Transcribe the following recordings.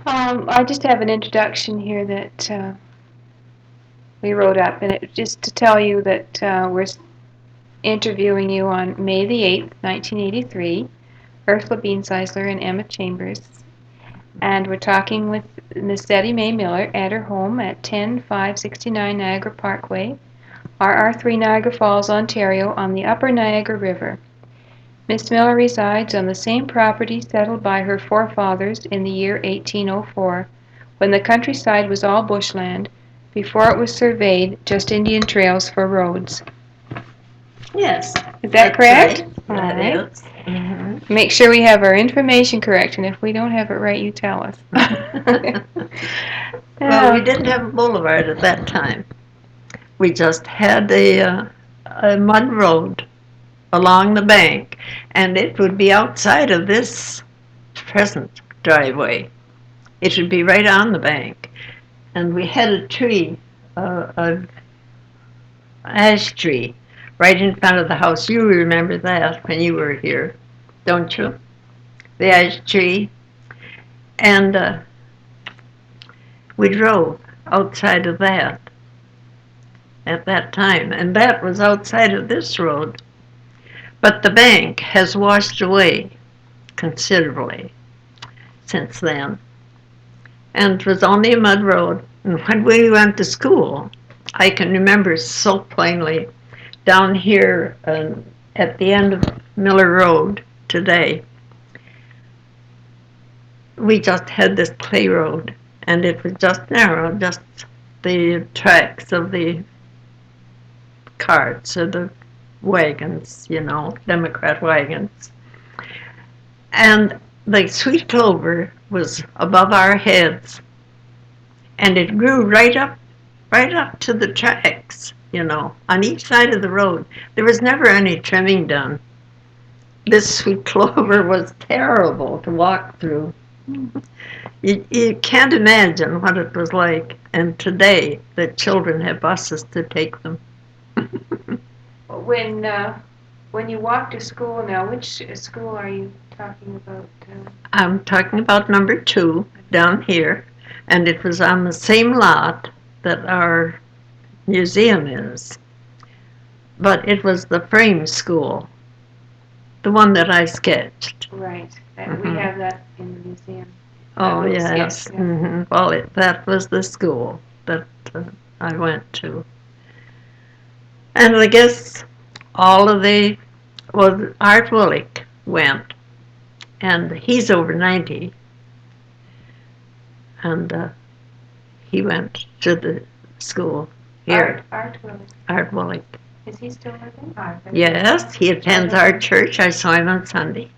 I just have an introduction here that we wrote up, and it just to tell you that we're interviewing you on May the 8th, 1983, Ursula Beanseisler and Emma Chambers, and we're talking with Miss Zettie May Miller at her home at 10569 Niagara Parkway, RR3 Niagara Falls, Ontario, on the Upper Niagara River. Miss Miller resides on the same property settled by her forefathers in the year 1804, when the countryside was all bushland, before it was surveyed, just Indian trails for roads. Yes. Is that correct? Right. All right. Is. Mm-hmm. Make sure we have our information correct, and if we don't have it right, you tell us. Well, we didn't have a boulevard at that time. We just had a mud road along the bank, and it would be outside of this present driveway. It would be right on the bank. And we had a tree, an ash tree, right in front of the house. You remember that when you were here, don't you? The ash tree. And we drove outside of that at that time, and that was outside of this road. But the bank has washed away considerably since then, and it was only a mud road. And when we went to school, I can remember so plainly down here at the end of Miller Road today, we just had this clay road, and it was just narrow, just the tracks of the carts or the wagons, Democrat wagons. And the sweet clover was above our heads, and it grew right up to the tracks, on each side of the road. There was never any trimming done. This sweet clover was terrible to walk through. You can't imagine what it was like. And today, the children have buses to take them. When you walk to school now, which school are you talking about? I'm talking about number 2 down here, and it was on the same lot that our museum is. But it was the frame school, the one that I sketched. Right. We have that in the museum. Oh, yes. Sketch, yeah. Mm-hmm. Well, that was the school that I went to. And I guess all of Art Willick went, and he's over 90, and he went to the school here. Art Willick. Art Willick. Is he still living? Yes, he attends our church. I saw him on Sunday.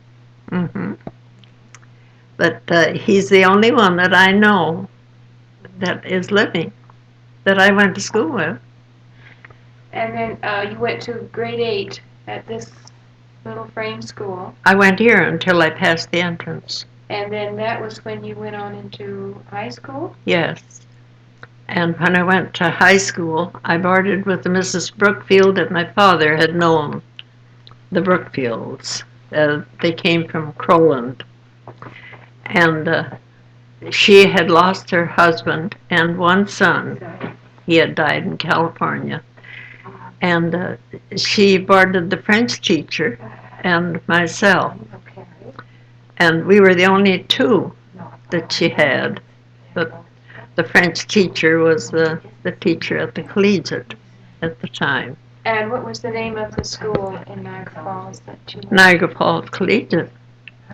Mm-hmm. But he's the only one that I know that is living, that I went to school with. And then you went to grade 8 at this little frame school. I went here until I passed the entrance. And then that was when you went on into high school? Yes. And when I went to high school, I boarded with the Mrs. Brookfield that my father had known, the Brookfields. They came from Crowland. And she had lost her husband and one son. He had died in California. And she boarded the French teacher and myself. And we were the only 2 that she had. But the French teacher was the teacher at the collegiate at the time. And what was the name of the school in Niagara Falls that you went to? Niagara Falls Collegiate.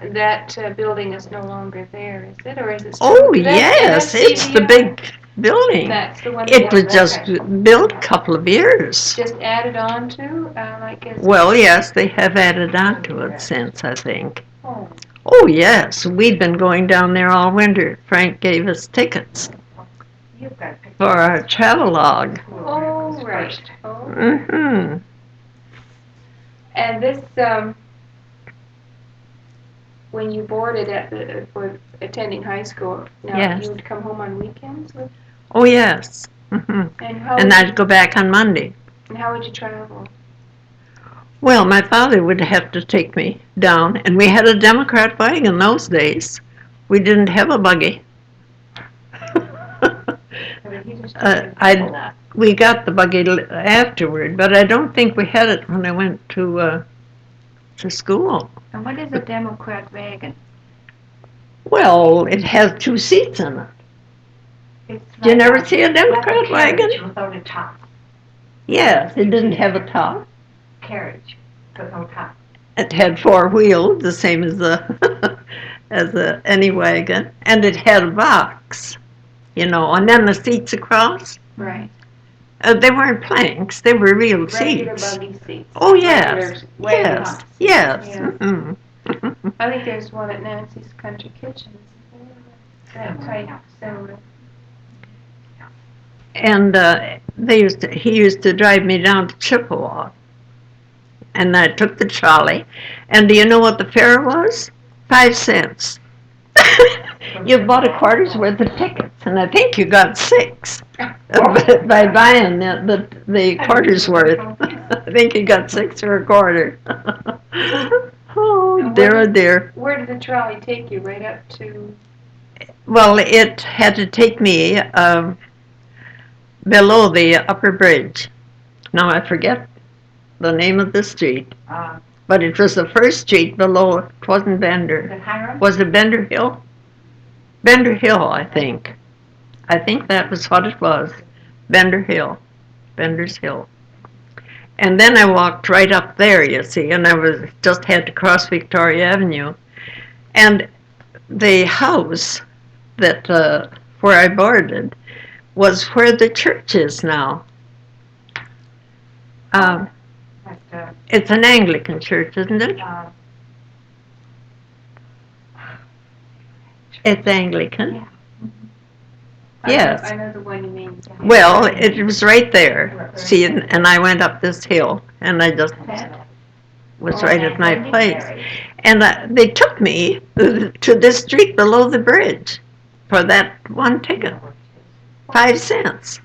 That building is no longer there, is it? Or is it still? Oh, yes, it's the big building. That's the one. It was just built a couple of years. Just added on to? Well, yes, they have added on to it since, I think. Oh. Oh, yes, we've been going down there all winter. Frank gave us tickets for our travelogue. Oh, right. Oh. Mm-hmm. And this, when you boarded for attending high school, now yes. You would come home on weekends? Oh, yes. Mm-hmm. And I'd go back on Monday. And how would you travel? Well, my father would have to take me down, and we had a Democrat wagon those days. We didn't have a buggy. We got the buggy afterward, but I don't think we had it when I went to school. And what is a Democrat wagon? Well, it has 2 seats in it. Did you never see a Democrat wagon? Without a top. Yes, it didn't have a top. Carriage, but no top. It had 4 wheels, the same as any wagon, and it had a box, and then the seats across. Right. They weren't planks; they were real Regular seats. buggy seats. Oh yes, yes. Yeah. Mm-hmm. I think there's one at Nancy's Country Kitchen. That type, similar. And he used to drive me down to Chippewa, and I took the trolley. And do you know what the fare was? 5 cents. You bought a quarter's worth of tickets, and I think you got 6 by buying the quarter's worth. I think you got 6 for a quarter. Oh, dear. Where did the trolley take you? Right up to? Well, it had to take me below the upper bridge. Now I forget the name of the street, but it was the first street below. It wasn't Bender. Was it Bender Hill? Bender Hill, I think. I think that was what it was. Bender Hill. Bender's Hill. And then I walked right up there, you see, and I just had to cross Victoria Avenue. And the house that where I boarded was where the church is now. It's an Anglican church, isn't it? It's Anglican. Yeah. Yes. I know the one you mean. Well, it was right there. See, and I went up this hill, and I just was right at my place. And they took me to this street below the bridge for that one ticket. 5 cents.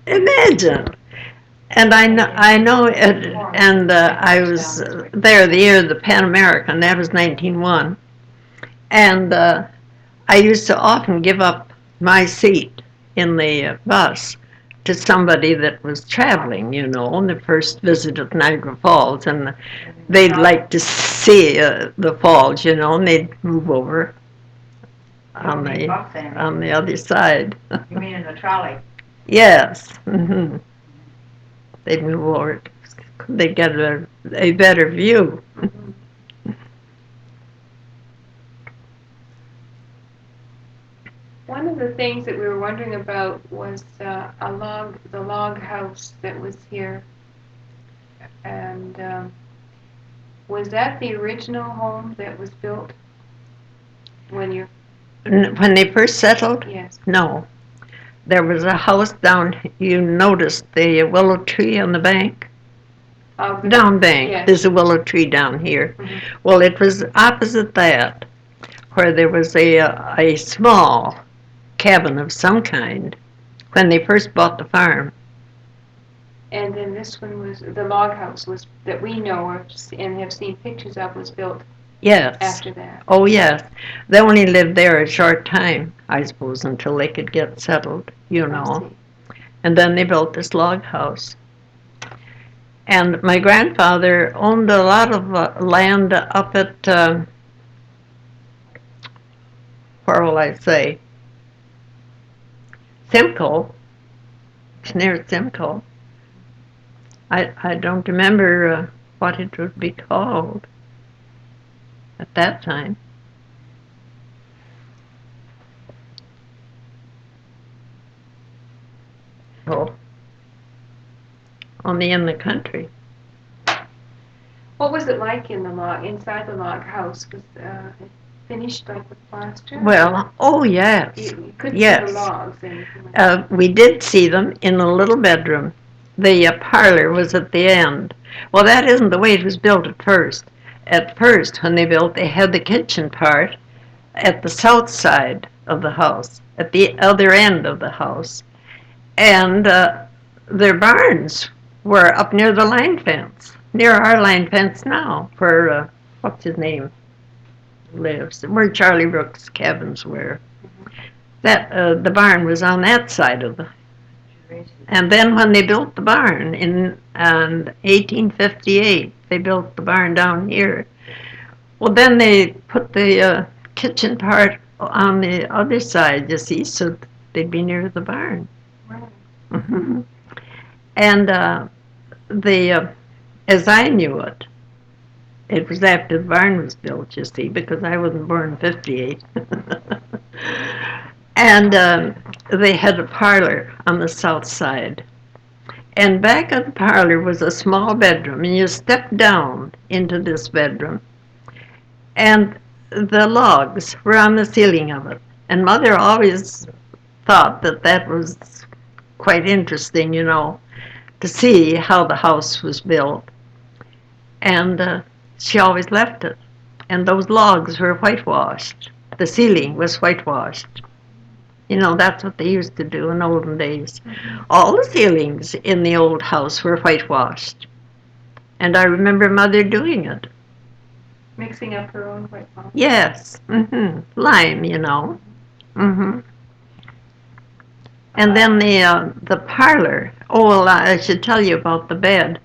Imagine. And I know it, and I was there the year of the Pan American. That was 1901. And I used to often give up my seat in the bus to somebody that was traveling, on the first visit of Niagara Falls, and they'd like to see the falls, and they'd move over on the other side. You mean in the trolley? Yes. Mm-hmm. They'd move over. They'd get a better view. One of the things that we were wondering about was the log house that was here. And was that the original home that was built when they first settled? Yes. No. There was a house down, you noticed the willow tree on the bank? Down bank. Yes. There's a willow tree down here. Mm-hmm. Well, it was opposite that, where there was a small cabin of some kind when they first bought the farm. And then this one was, the log house was, that we know of and have seen pictures of, was built after that. Oh, yes. They only lived there a short time, I suppose, until they could get settled, And then they built this log house. And my grandfather owned a lot of land up at, where will I say, Simcoe. It's near Simcoe. I don't remember what it would be called at that time. Oh, only in the country. What was it like inside the log house? Was it finished like with plaster? Well, oh yes. You couldn't see the logs. We did see them in a little bedroom. The parlor was at the end. Well, that isn't the way it was built at first. At first, when they built, they had the kitchen part at the south side of the house, at the other end of the house. And their barns were up near the line fence, near our line fence now, where, what's his name, lives, where Charlie Brooks' cabins were. That the barn was on that side of the And then when they built the barn in 1858, they built the barn down here. Well, then they put the kitchen part on the other side, you see, so they'd be near the barn. Right. Mm-hmm. And as I knew it, it was after the barn was built, you see, because I wasn't born in 58. And they had a parlor on the south side. And back of the parlor was a small bedroom, and you stepped down into this bedroom, and the logs were on the ceiling of it. And Mother always thought that that was quite interesting, you know, to see how the house was built. And she always left it. And those logs were whitewashed. The ceiling was whitewashed. You know, that's what they used to do in olden days. All the ceilings in the old house were whitewashed. And I remember Mother doing it. Mixing up her own whitewash. Yes. Lime, you know. And then the parlor. Oh, well, I should tell you about the bed.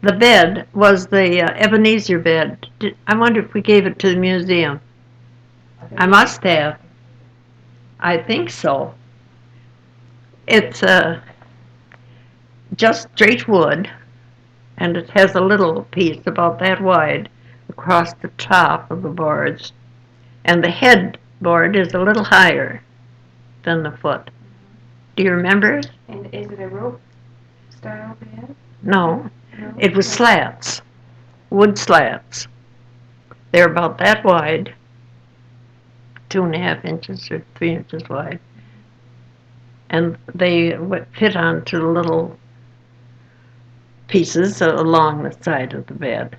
The bed was the Ebenezer bed. I wonder if we gave it to the museum. I must have. I think so. It's just straight wood, and it has a little piece about that wide across the top of the boards. And the headboard is a little higher than the foot. Do you remember it? And is it a rope style bed? No, No? it was slats, wood slats. They're about that wide, 2.5 inches or 3 inches wide. And they would fit onto the little pieces along the side of the bed.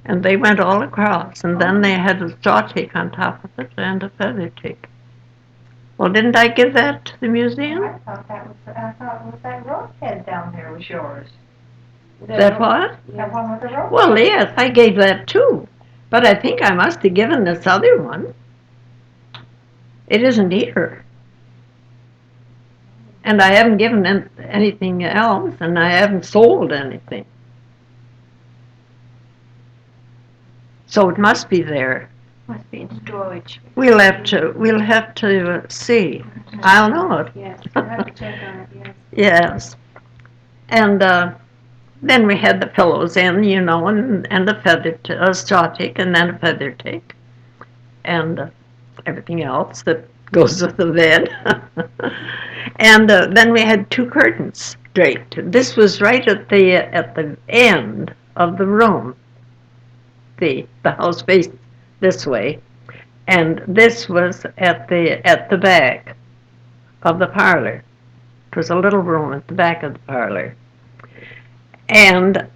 And they went all across, and then they had a straw tick on top of it and a feather tick. Well, didn't I give that to the museum? I thought that rope head down there was yours. That what? That one with the rope. Well, yes, I gave that too. But I think I must have given this other one. It isn't here. And I haven't given anything else, and I haven't sold anything. So it must be there. Must be in storage. We'll have to see. I'll know it. Yes, we'll have to check on it, yes. Yes. And then we had the pillows in, you know, and the feather, a straw tick, and then a feather tick, and everything else that goes with the bed. And then we had 2 curtains draped. This was right at the end of the room. The house faced this way, and this was at the back of the parlor. It was a little room at the back of the parlor. And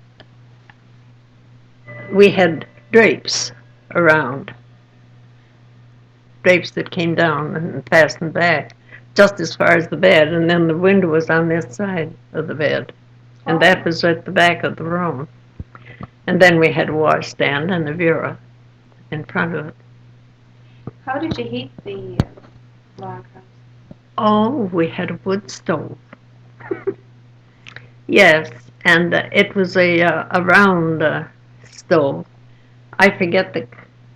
we had drapes around, drapes that came down and fastened back just as far as the bed, and then the window was on this side of the bed, and that was at the back of the room. And then we had a washstand and a bureau in front of it. How did you heat the log house? Oh, we had a wood stove. Yes, and it was a round stove. I forget the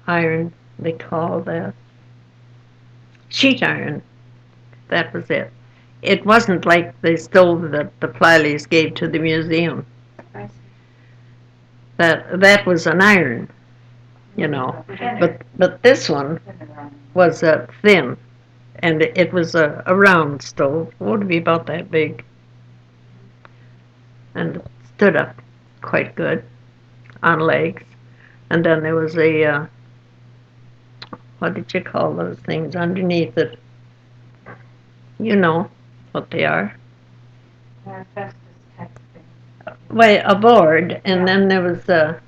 iron they call that. Sheet iron. That was it. It wasn't like the stove that the Flyleys gave to the museum. I see. That was an iron, you know. But this one was thin, and it was a round stove. It would be about that big, and it stood up quite good on legs. And then there was a what did you call those things underneath it? You know what they are. Asbestos type thing. Well, a board, and then there was A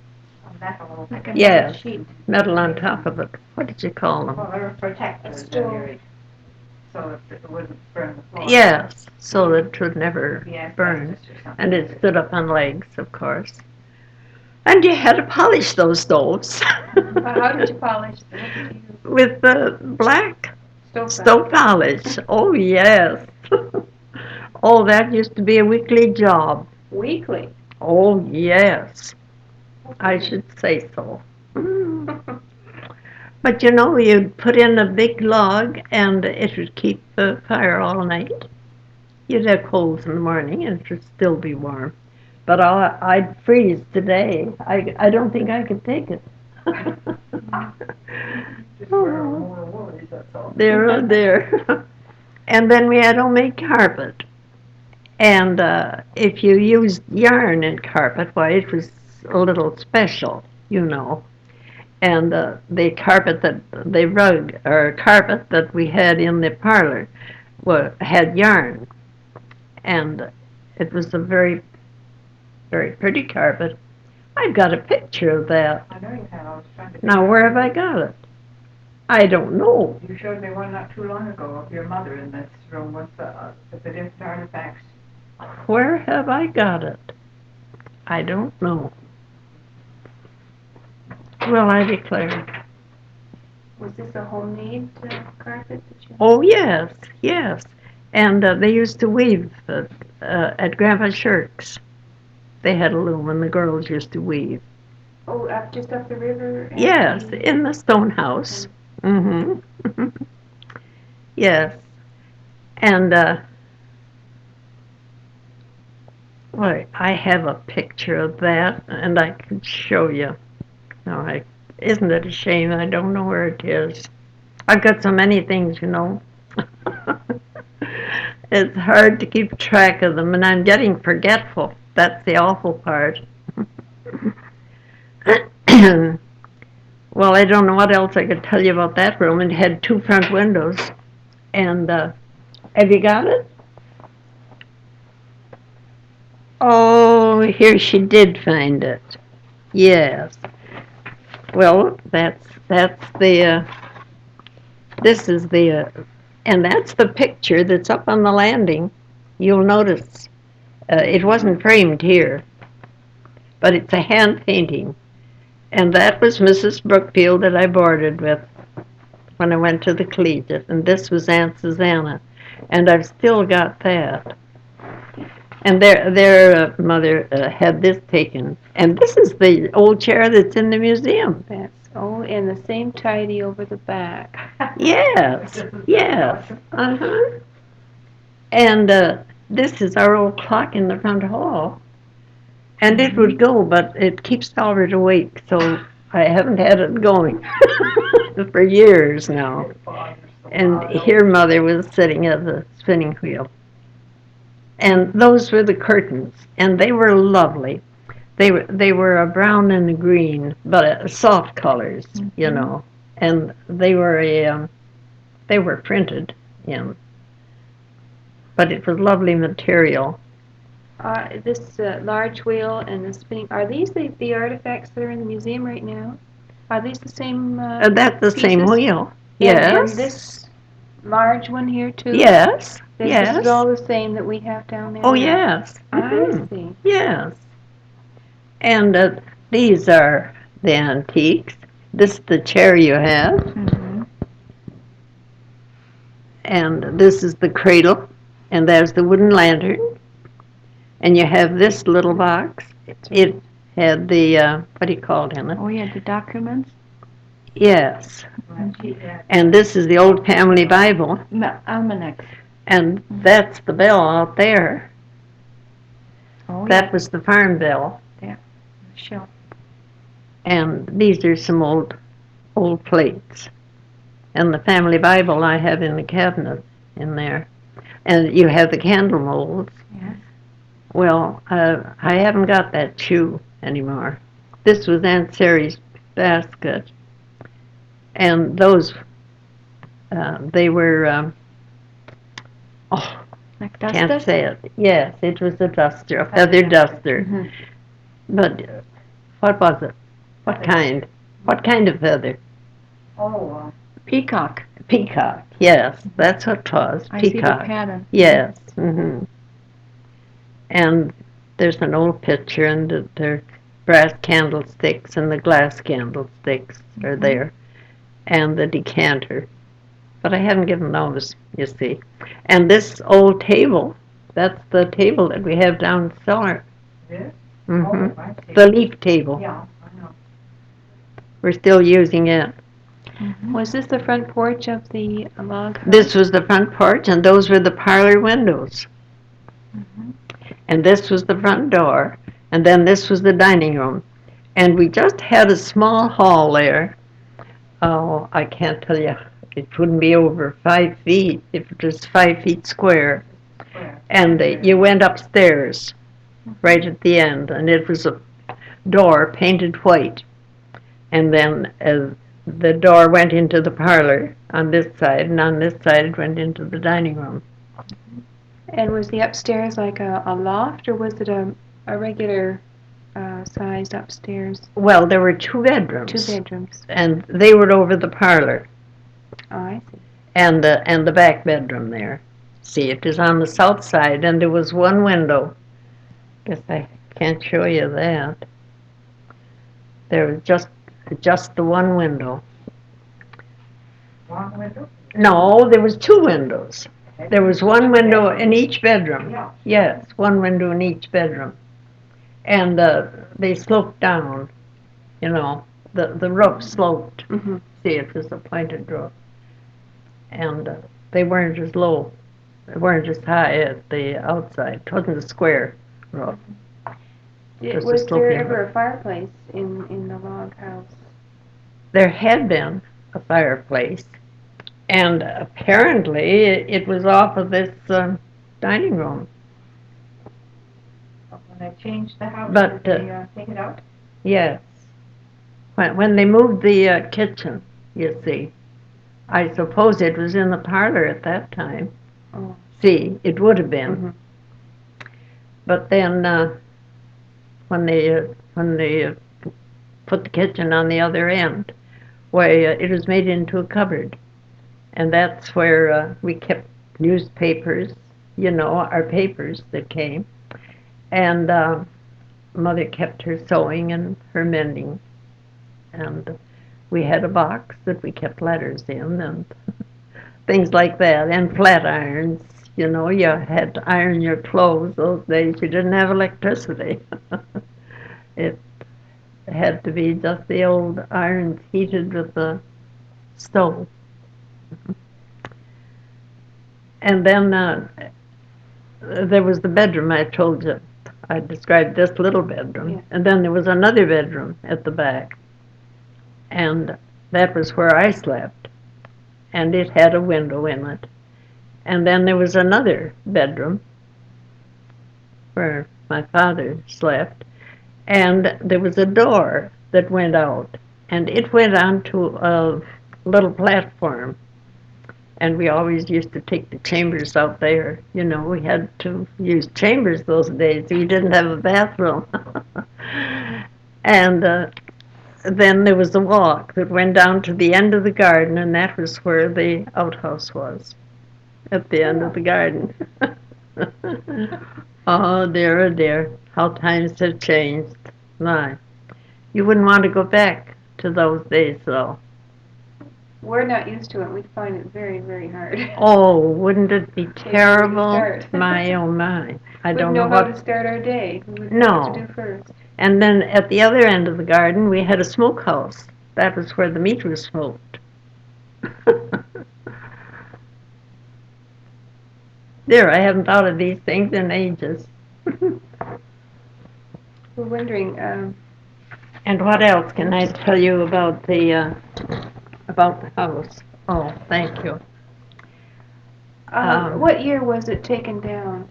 metal. Like a yes, sheet. metal on top of it. What did you call them? Well, they were protectors. Stove. So it wouldn't burn the floor. Yes, so that it would never Yeah, burn. asbestos or something. And it stood up on legs, of course. And you had to polish those stoves. How did you polish them? What did you use? With the black Stove stove polish. Oh, yes. Oh, that used to be a weekly job. Weekly. Oh, yes. I should say so. Mm. But you'd put in a big log and it would keep the fire all night. You'd have coals in the morning and it would still be warm. But I'd freeze today. I don't think I could take it. There, oh dear. And then we had homemade carpet. And if you used yarn in carpet, why, it was a little special. And the rug or carpet that we had in the parlor had yarn. And it was a very, very pretty carpet. I've got a picture of that. I know you have. I was trying to. Now, where have I got it? I don't know. You showed me one not too long ago of your mother in this room with the different artifacts. Where have I got it? I don't know. Well, I declare. Was this a homemade carpet that you? Oh, yes, yes. And they used to weave at Grandpa Shirk's. They had a loom, and the girls used to weave. Oh, just up the river? Yes, in the stone house. Mm-hmm. Yes. And, well, I have a picture of that, and I can show you. No, isn't it a shame? I don't know where it is. I've got so many things. It's hard to keep track of them, and I'm getting forgetful. That's the awful part. Well, I don't know what else I could tell you about that room. It had 2 front windows. And have you got it? Oh, here she did find it. Yes. Well, that's the this is the and that's the picture that's up on the landing. You'll notice it wasn't framed here, but it's a hand painting. And that was Mrs. Brookfield that I boarded with when I went to the collegiate, and this was Aunt Susanna, and I've still got that. And their mother had this taken, and this is the old chair that's in the museum. And the same tidy over the back. Yes, yes, uh-huh. And this is our old clock in the front hall. And it would go, but it keeps Albert awake, so I haven't had it going for years now. And here Mother was sitting at the spinning wheel. And those were the curtains, and they were lovely. They were a brown and a green, but soft colors, And they were printed in, but it was lovely material. This large wheel and the spinning, are these the artifacts that are in the museum right now? Are these the same That's the same pieces? wheel. Yes. And this large one here too? Yes. This is all the same that we have down there? Oh, yes. I see. Yes. And these are the antiques. This is the chair you have. Mm-hmm. And this is the cradle. And there's the wooden lantern. And you have this little box. It had the, what do you call it in it? Oh, you had the documents? Yes. And this is the old family Bible. Almanacs. And that's the bell out there. Oh, that was the farm bell. Yeah, sure. And these are some old plates. And the family Bible I have in the cabinet in there. And you have the candle molds. Yes. Well, I haven't got that shoe anymore. This was Aunt Sarah's basket. And those, they were, like can't say it. Yes, it was a duster, a feather duster. Mm-hmm. But what was it? What kind? What kind of feather? Oh, Peacock. Peacock, yes, that's what it was. I see Peacock. the pattern. Yes. Mm-hmm. And there's an old picture, and their brass candlesticks and the glass candlesticks are there, and the decanter. But I haven't given those, you see. And this old table That's the table that we have down cellar. This? hmm Oh, I see. The leaf table. Yeah, I know. We're still using it. Was this the front porch of the log house? This was the front porch, and those were the parlor windows. And this was the front door, and then this was the dining room. And we just had a small hall there. Oh, I can't tell you. It wouldn't be over 5 feet, if it was 5 feet square. Square. And you went upstairs right at the end, and it was a door painted white. And then the door went into the parlor on this side, and on this side it went into the dining room. And was the upstairs like a loft, or was it a regular sized upstairs? Well, there were 2 bedrooms. 2 bedrooms. And they were over the parlor Oh, I see. and the back bedroom there. See, it was on the south side, and there was one window. Guess I can't show you that. There was just the one window. One window? No, there was 2 windows. There was one window in each bedroom. Yeah. Yes, one window in each bedroom. And they sloped down, you know, the roof sloped. Mm-hmm. See, it was a pointed roof. And they weren't as low. They weren't as high at the outside. It wasn't a square roof. Just a Was there sloping ever roof. a fireplace in the log house? There had been a fireplace, and apparently it was off of this dining room. When they changed the house, But, did they take it out? Yes. When they moved the kitchen, you see, I suppose it was in the parlor at that time. Oh. See, it would have been. Mm-hmm. But then when they put the kitchen on the other end, why it was made into a cupboard, and that's where we kept newspapers, you know, our papers that came, and Mother kept her sewing and her mending, and we had a box that we kept letters in and things like that, and flat irons. You know, you had to iron your clothes those days. You didn't have electricity. It had to be just the old irons heated with the stove. And then there was the bedroom I told you. I described this little bedroom. Yeah. And then there was another bedroom at the back. And that was where I slept. And it had a window in it. And then there was another bedroom where my father slept. And there was a door that went out. And it went onto a little platform. And we always used to take the chambers out there. You know, we had to use chambers those days. We didn't have a bathroom. And then there was a walk that went down to the end of the garden, and that was where the outhouse was, at the end of the garden. Oh, dear, how times have changed. My, you wouldn't want to go back to those days, though. We're not used to it. We find it very, very hard. Oh, wouldn't it be Where do we terrible? start? My, oh, my. I We don't wouldn't know know how what. to start our day. We wouldn't know what to No. do first. And then at the other end of the garden, we had a smokehouse. That was where the meat was smoked. There, I haven't thought of these things in ages. We're wondering, And what else can I tell you about the house? Oh, thank you. what year was it taken down?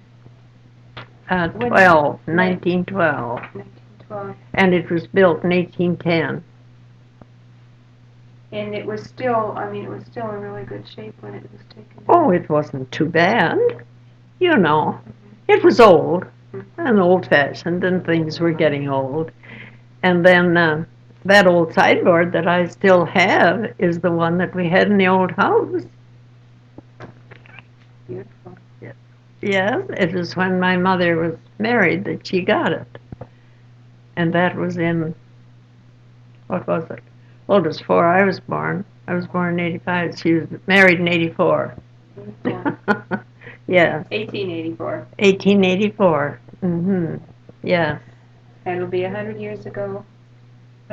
1912. 1912. And it was built in 1810. And it was still, it was still in really good shape when it was taken down. Oh, it wasn't too bad. You know, it was old and old-fashioned, and things were getting old. And then that old sideboard that I still have is the one that we had in the old house. Beautiful. Yes, it was when my mother was married that she got it. And that was in, what was it? Well, it was before I was born. I was born in 85. She was married in 84. Yes. 1884. 1884. Yes. That'll be 100 years ago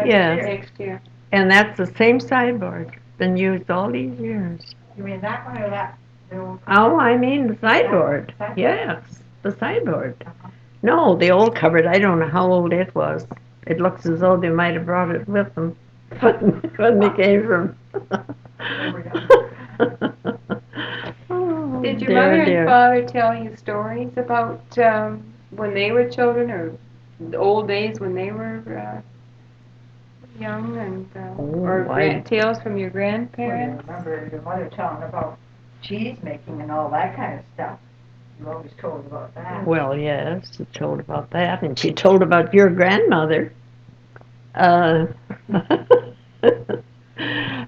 Yes. next year. And that's the same sideboard. Been used all these years. You mean that one or that? Oh, I mean the sideboard. Yes, the sideboard. No, the old cupboard. I don't know how old it was. It looks as though they might have brought it with them when they came from. Oh, Did your dear, mother dear. and father tell you stories about when they were children, or the old days when they were young, and tales from your Well, you grandparents? remember your mother telling about cheese making and all that kind of stuff. You always told about that. Well, yes, she told about that, and she told about your grandmother. Uh,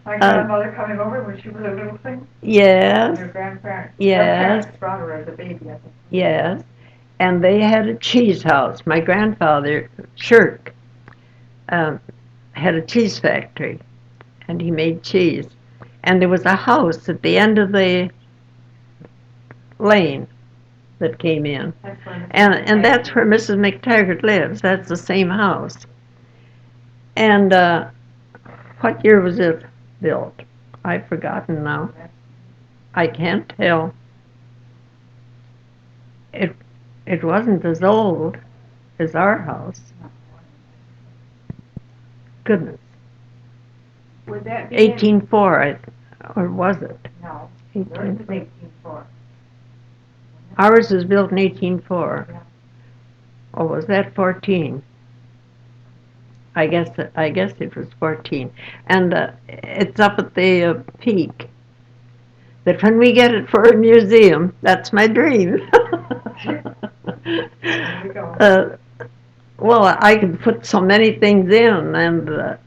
My grandmother coming over when she was a little thing. Yes. Your grandparents. Yes. Her parents brought her as a baby, I think. Yes. And they had a cheese house. My grandfather, Shirk, had a cheese factory, and he made cheese. And there was a house at the end of the lane that came in. And that's where Mrs. McTaggart lives. That's the same house. And what year was it built? I've forgotten now. I can't tell. It wasn't as old as our house. Goodness. Would that be 1804, or was it? No, yours is 1804. 1804. Ours was built in 1804. Yeah. Or was that 14? I guess it was 14. And it's up at the peak. That when we get it for a museum, that's my dream. There you go. Well, I could put so many things in, and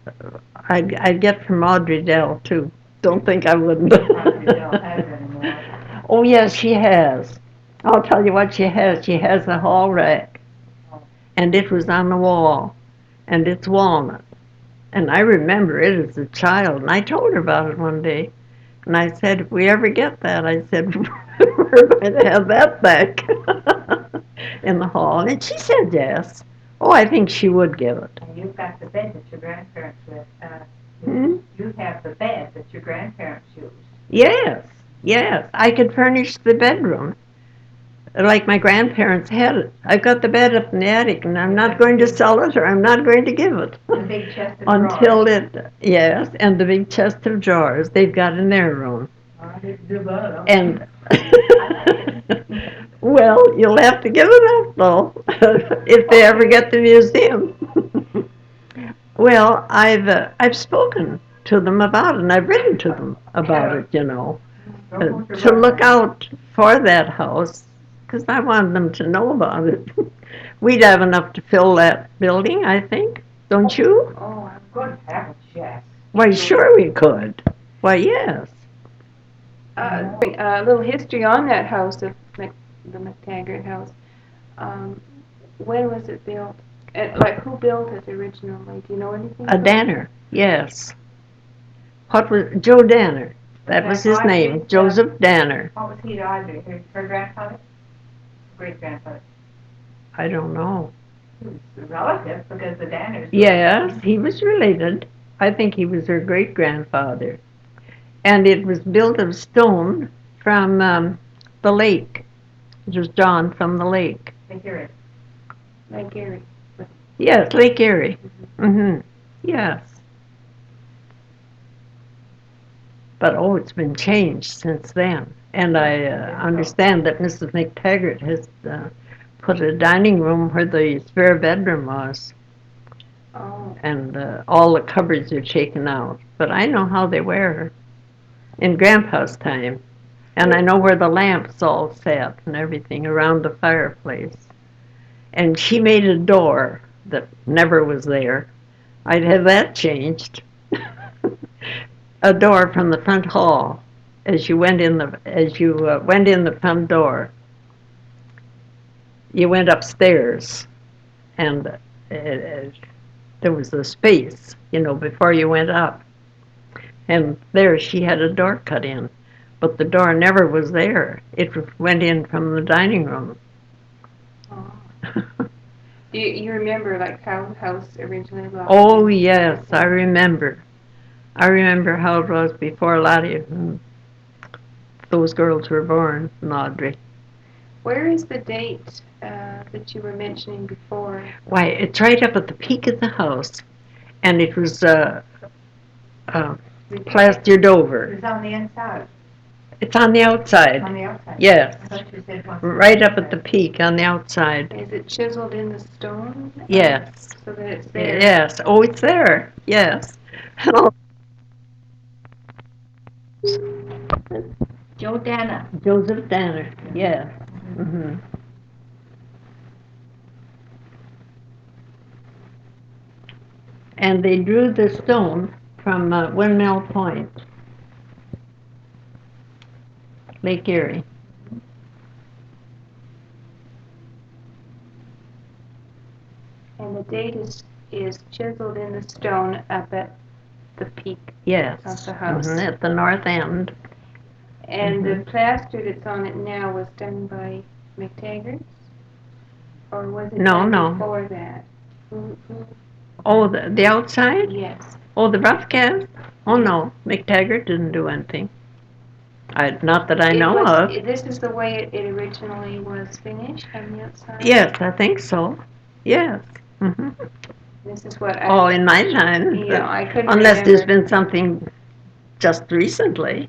I'd get from Audrey Dell too. Don't think I wouldn't. Audrey Dell has it anymore. Oh yes, she has. I'll tell you what she has. She has a hall rack, and it was on the wall, and it's walnut. And I remember it as a child, and I told her about it one day. And I said, if we ever get that, I said, we're going to have that back in the hall. And she said yes. Oh, I think she would give it. And you've got the bed that your grandparents lived. Hmm? You have the bed that your grandparents used. Yes, yes. I could furnish the bedroom like my grandparents had it. I've got the bed up in the attic, and I'm not going to sell it, or I'm not going to give it. The big chest of Until drawers. yes, and the big chest of drawers they've got in their room. I didn't do that. And, well, you'll have to give it up, though, if they ever get the museum. Well, I've spoken to them about it, and I've written to them about it, to look out for that house, because I wanted them to know about it. We'd have enough to fill that building, I think, don't you? Oh, Good heavens, yes. Why, sure we could. Why, yes. a little history on that house, the McTaggart house. When was it built? Like, who built it originally? Do you know anything? A about Danner, yes. What was Joe Danner? That was his name, Joseph Danner. What was he to Audrey? Her grandfather? Great grandfather? I don't know. He was a relative because the Danners. Yes, he was related. I think he was her great grandfather. And it was built of stone from the lake. It was drawn from the lake. They hear it. Lake Erie? Yes, Lake Erie. Yes. But oh, it's been changed since then. And I understand that Mrs. McTaggart has put a dining room where the spare bedroom was. Oh. And all the cupboards are taken out. But I know how they were in Grandpa's time. And I know where the lamps all sat and everything around the fireplace. And she made a door that never was there. I'd have that changed. A door from the front hall as you went in the front door. You went upstairs, and there was a space, before you went up. And there she had a door cut in. but the door never was there. It went in from the dining room. Oh. Do you remember like how the house originally looked? Oh yes, I remember. I remember how it was before Lottie and those girls were born, and Audrey. Where is the date that you were mentioning before? Why, it's right up at the peak of the house, and it was plastered over. It's on the inside, It's on the outside. on the outside. Yes, I thought you said once. right up at the peak on the outside. Is it chiseled in the stone? Yes. So that it's there? Yes. Oh, it's there. Yes. Joe Dana. Joseph Danner. Yes. Mm-hmm. And they drew the stone from Windmill Point, Lake Erie. And the date is chiseled in the stone up at the peak Yes. of the house. Mm-hmm. At the north end. And the plaster that's on it now was done by McTaggart's? Or was it No, done no. before that? Who? Oh, the outside? Yes. Oh, the rough cast? Oh, Yes. no. McTaggart didn't do anything. Not that I It know was, of. This is the way it originally was finished on the outside? Yes, I think so. Yes. Mm-hmm. This is what I... Oh, in my time. Yeah, I couldn't Unless remember. there's been something just recently.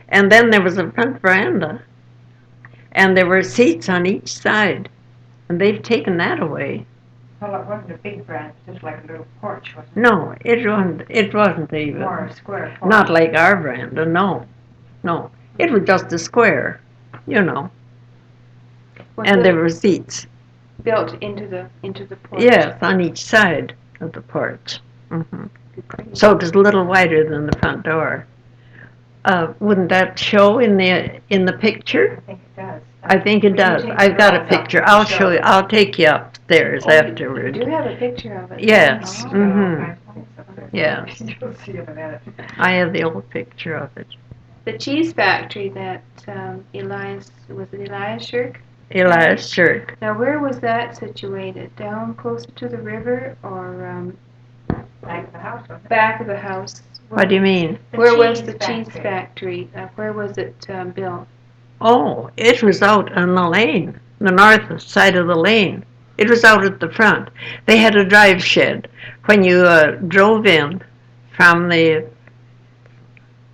And then there was a front veranda. And there were seats on each side. And they've taken that away. Well, it wasn't a big branch, just like a little porch, wasn't it? No, it wasn't even. More a square porch. Not like our veranda, no. No. It was just a square, you know. And there were seats. Built into the porch? Yes, on each side of the porch. Mm-hmm. So it was a little wider than the front door. Wouldn't that show in the picture? I think it does. I think it does. I've got a picture. I'll show you. I'll take you upstairs afterward. You do have a picture of it? Yes. Oh. Mm-hmm. Yes. You'll see in a minute. I have the old picture of it. The cheese factory that Elias Shirk? Elias Shirk. Now, where was that situated? Down closer to the river, or Back of the house, wasn't it? back of the house? What do you mean? Where was the cheese factory? Where was it built? Oh, it was out on the lane, the north side of the lane. It was out at the front. They had a drive shed. When you drove in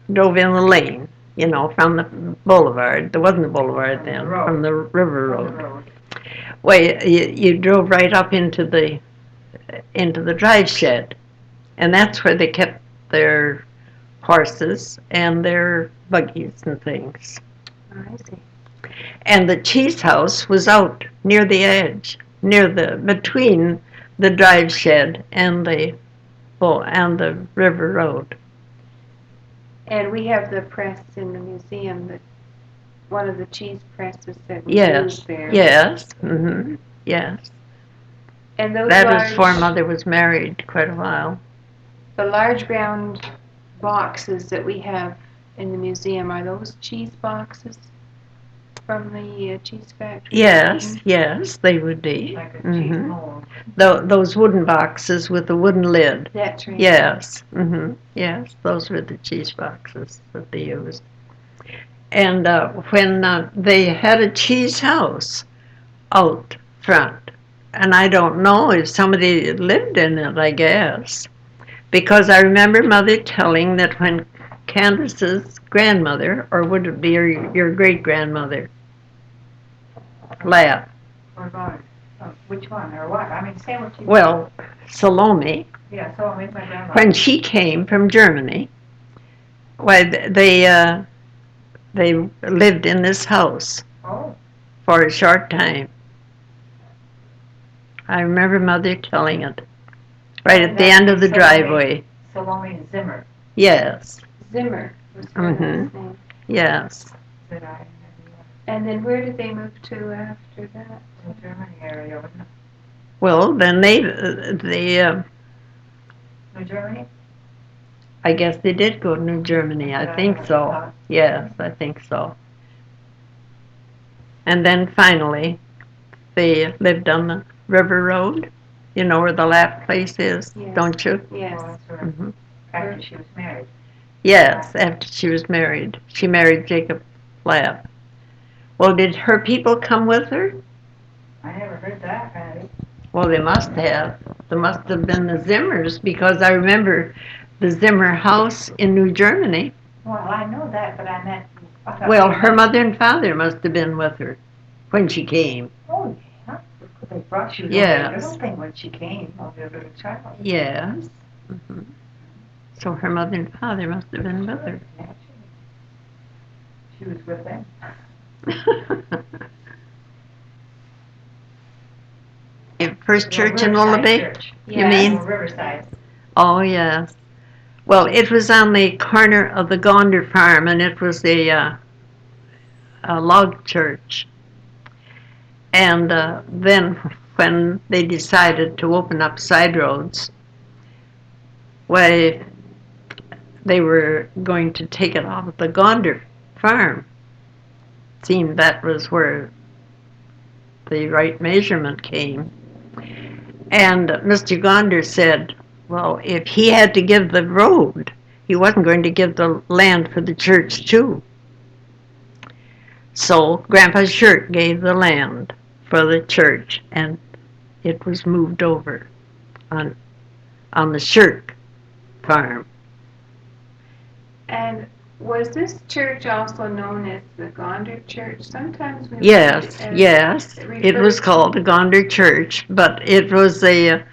the lane, you know, from the boulevard. There wasn't a boulevard then, from the river road. Well, you drove right up into the drive shed, and that's where they kept their horses and their buggies and things. Oh, I see. And the cheese house was out near the edge, between the drive shed and the river road. And we have the press in the museum, one of the cheese presses that was Yes, used there. yes, mm-hmm, yes. And those That was before Mother was married quite a while. The large round boxes that we have in the museum, are those cheese boxes from the cheese factory? Yes, yes, they would be. Like a cheese Mm-hmm. mold. Those wooden boxes with the wooden lid. That's right. Yes, mm-hmm, yes, those were the cheese boxes that they used. And when they had a cheese house out front, and I don't know if somebody lived in it, I guess, because I remember Mother telling that when Candace's grandmother, or would it be your great-grandmother, left. Or about, which one, or what? I mean, say what you... Well, Salome, Yeah, so I my grandma. when she came from Germany, well, they lived in this house Oh, for a short time. I remember Mother telling it, right at the end of the driveway. Salome Zimmer. Yes, Zimmer was her last name. yes. That I And then where did they move to after that? in the Germany area, wasn't it? Well, then they New Germany? I guess they did go to New Germany. I think so. Yes, I think so. And then finally, they lived on the River Road. You know where the Lapp place is, Yes. don't you? Yes. Well, that's where, Hmm. after she was married. Yes, after she was married. She married Jacob Lapp. Well, did her people come with her? I never heard that, Patty. Well, they must have. There must have been the Zimmers, because I remember the Zimmer house in New Germany. Well, I know that, but I meant. Well, her mother and father must have been with her when she came. Oh, yeah. They brought you Yes. a little thing when she came, only a little child. Yes. Hmm. So her mother and father must have been with her. Naturally. She was with them. First church in Riverside Willoughby, Church. you Yes. mean? Riverside. Oh, yes. Well, it was on the corner of the Gaunder farm, and it was a log church. And then when they decided to open up side roads, why they were going to take it off of the Gaunder farm. Seemed that was where the right measurement came. And Mr. Gaunder said, well, if he had to give the road, he wasn't going to give the land for the church too. So Grandpa Shirt gave the land for the church, and it was moved over on the Shirt farm. And was this church also known as the Gander Church? Sometimes we Yes, read it as, yes, it was called the Gander Church, but it was a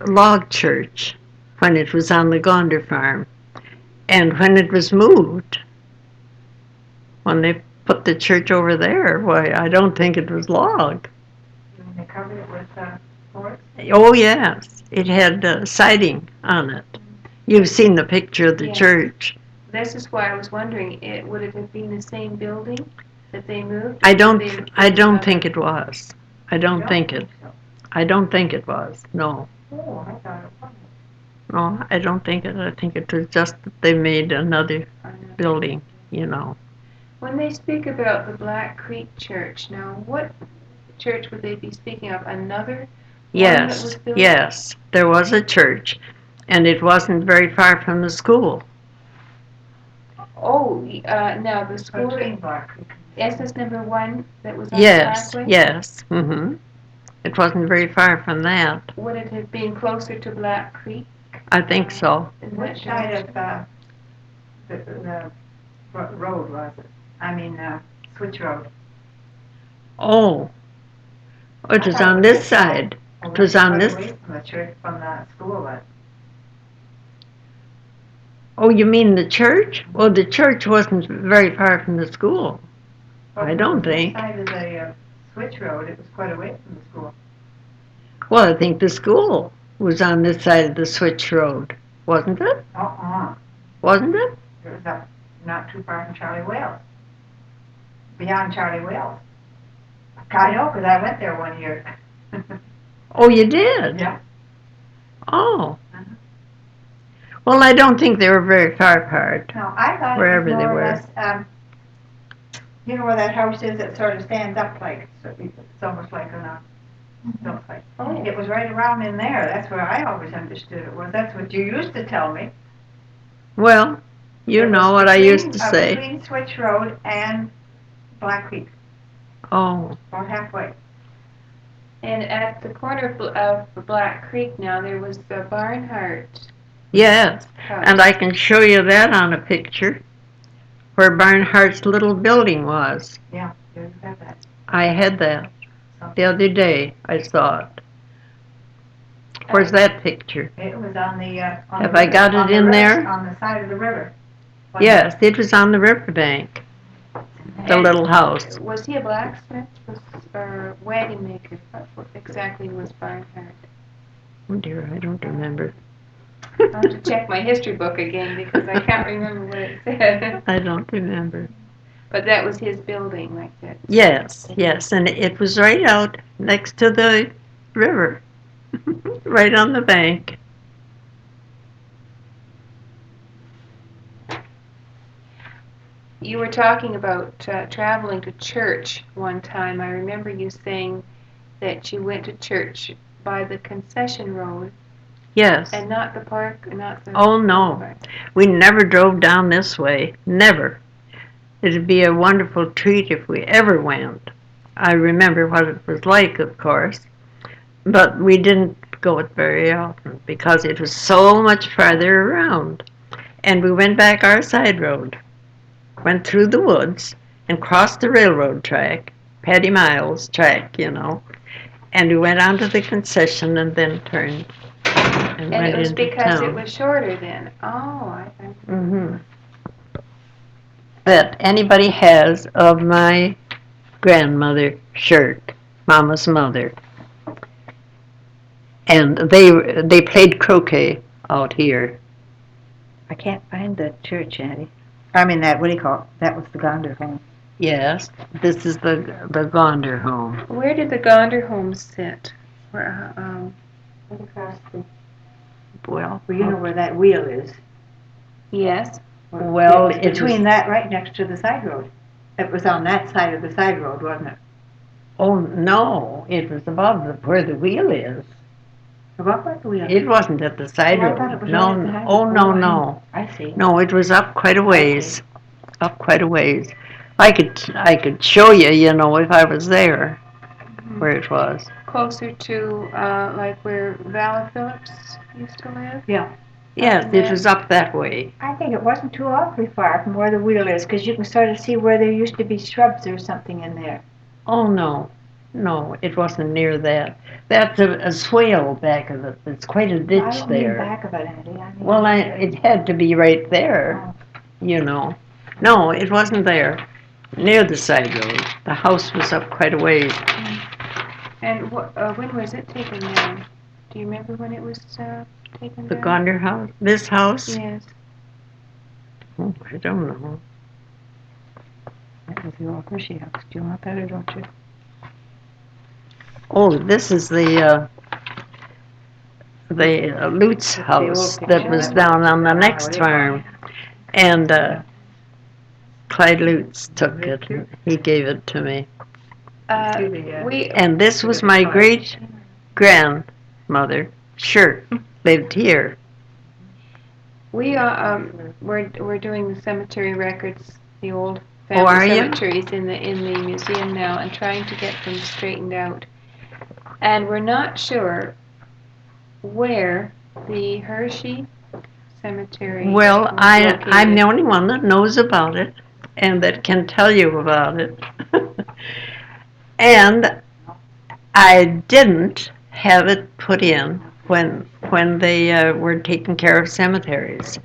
log church when it was on the Gaunder farm. And when it was moved, when they put the church over there, why, I don't think it was log. You mean they covered it with boards? Oh, yes, it had siding on it. You've seen the picture of the Yes. church. This is why I was wondering, would it have been the same building that they moved? I Or don't did they think it was. I don't think it. So. I don't think it was. No. Oh, I thought it was. No, I don't think it. I think it was just that they made another building, you know. When they speak about the Black Creek Church, now what church would they be speaking of? Another one that was Yes, built? yes, there was a church, and it wasn't very far from the school. Oh, now the school, Between Black Creek. SS number 1 that was on Yes, the pathway? yes, It wasn't very far from that. Would it have been closer to Black Creek? I think so. In Which that side direction? of the road was it? I mean, Switch Road. Oh, it was on this side. Oh, It was that's on quite this. away from the church, from the school, but. Oh, you mean the church? Well, the church wasn't very far from the school. I don't think. On the side of the Switch Road, it was quite away from the school. Well, I think the school was on this side of the Switch Road, wasn't it? Wasn't it? It was up not too far from Charlie Wales. Beyond Charlie Wales. I know, because I went there one year. Oh, you did? Yeah. Oh. Well, I don't think they were very far apart. No, I thought Wherever it was they more were. or less, you know where that house is that sort of stands up like, so it's almost like on a hillside. Oh. It was right around in there. That's where I always understood it was. That's what you used to tell me. Well, you It know was what I used to between, say. Between Switch Road and Black Creek, Oh, or halfway. And at the corner of Black Creek now, there was the Barnhart yes. house. And I can show you that on a picture where Barnhart's little building was. Yeah, you have that. I had that the other day. I saw it. Where's that picture? It was on the, on Have the I river, got it on the in river, there? on the side of the river. Yes, it was on the riverbank, the And little house. Was he a blacksmith or wagon maker? What exactly was Barnhart? Oh dear, I don't remember. I'll have to check my history book again because I can't remember what it said. I don't remember. But that was his building like that. Yes, yes, and it was right out next to the river, right on the bank. you were talking about traveling to church one time. I remember you saying that you went to church by the concession road Yes. and not the park, not the. Oh, no. We never drove down this way. Never. It'd be a wonderful treat if we ever went. I remember what it was like, of course, but we didn't go it very often because it was so much farther around. And we went back our side road, went through the woods, and crossed the railroad track, Paddy Miles track, and we went on to the concession and then turned and And went it was into because it town. was shorter then. Oh, Mm-hmm. That anybody has of my grandmother shirt, Mama's mother. And they played croquet out here. I can't find the church, Addie. I mean, that, what do you call it? That was the Gaunder home. Yes, this is the Gaunder home. Where did the Gaunder home sit? Where, Across the, Well, you know where that wheel is? yes. Well, It was between that, right next to the side road. It was on that side of the side road, wasn't it? Oh no, it was above where the wheel is. Above the wheel. It wasn't at the side I thought it road. was No, right behind oh it. no. I see. No, it was up quite a ways. Up quite a ways. I could show you, if I was there, where it was. Closer to like where Vala Phillips used to live? Yeah. Yes, it was up that way. I think it wasn't too awfully far from where the wheel is, because you can sort of see where there used to be shrubs or something in there. Oh no, it wasn't near that. That's a swale back of it. It's quite a ditch I don't there. mean back of it, Andy. I mean Well, it had to be right there, No, it wasn't there. Near the side road. The house was up quite a ways. And when was it taken down? Do you remember when it was taken The down? Gaunder house? This house? Yes. Oh, I don't know. That was the old Hershey house. Do you want that or don't you? Oh, this is the Lutz house that was down on the next farm. And Clyde Lutz took it. He gave it to me. And this was my great-grandmother, sure, lived here. We're doing the cemetery records, the old Oh, are family you? cemeteries in the museum now, and trying to get them straightened out. And we're not sure where the Hershey Cemetery. Well, was I'm located. the only one that knows about it and that can tell you about it. And I didn't have it put in when they were taking care of cemeteries.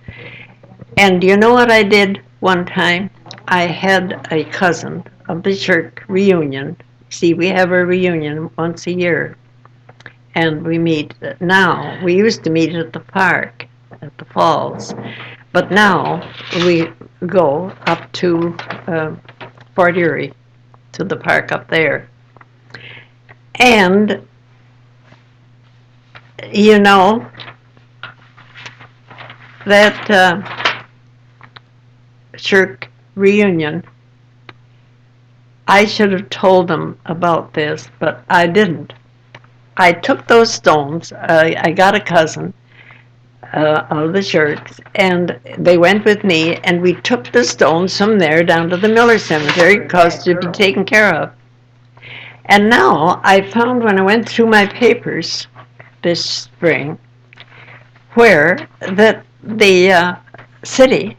And do you know what I did one time? I had a cousin of the church reunion. See, we have a reunion once a year. And we meet now. We used to meet at the park, at the falls. But now we go up to Fort Erie, to the park up there. And, that church reunion, I should have told them about this, but I didn't. I took those stones. I got a cousin of the church, and they went with me, and we took the stones from there down to the Miller Cemetery because to be taken care of. And now I found when I went through my papers this spring where that the city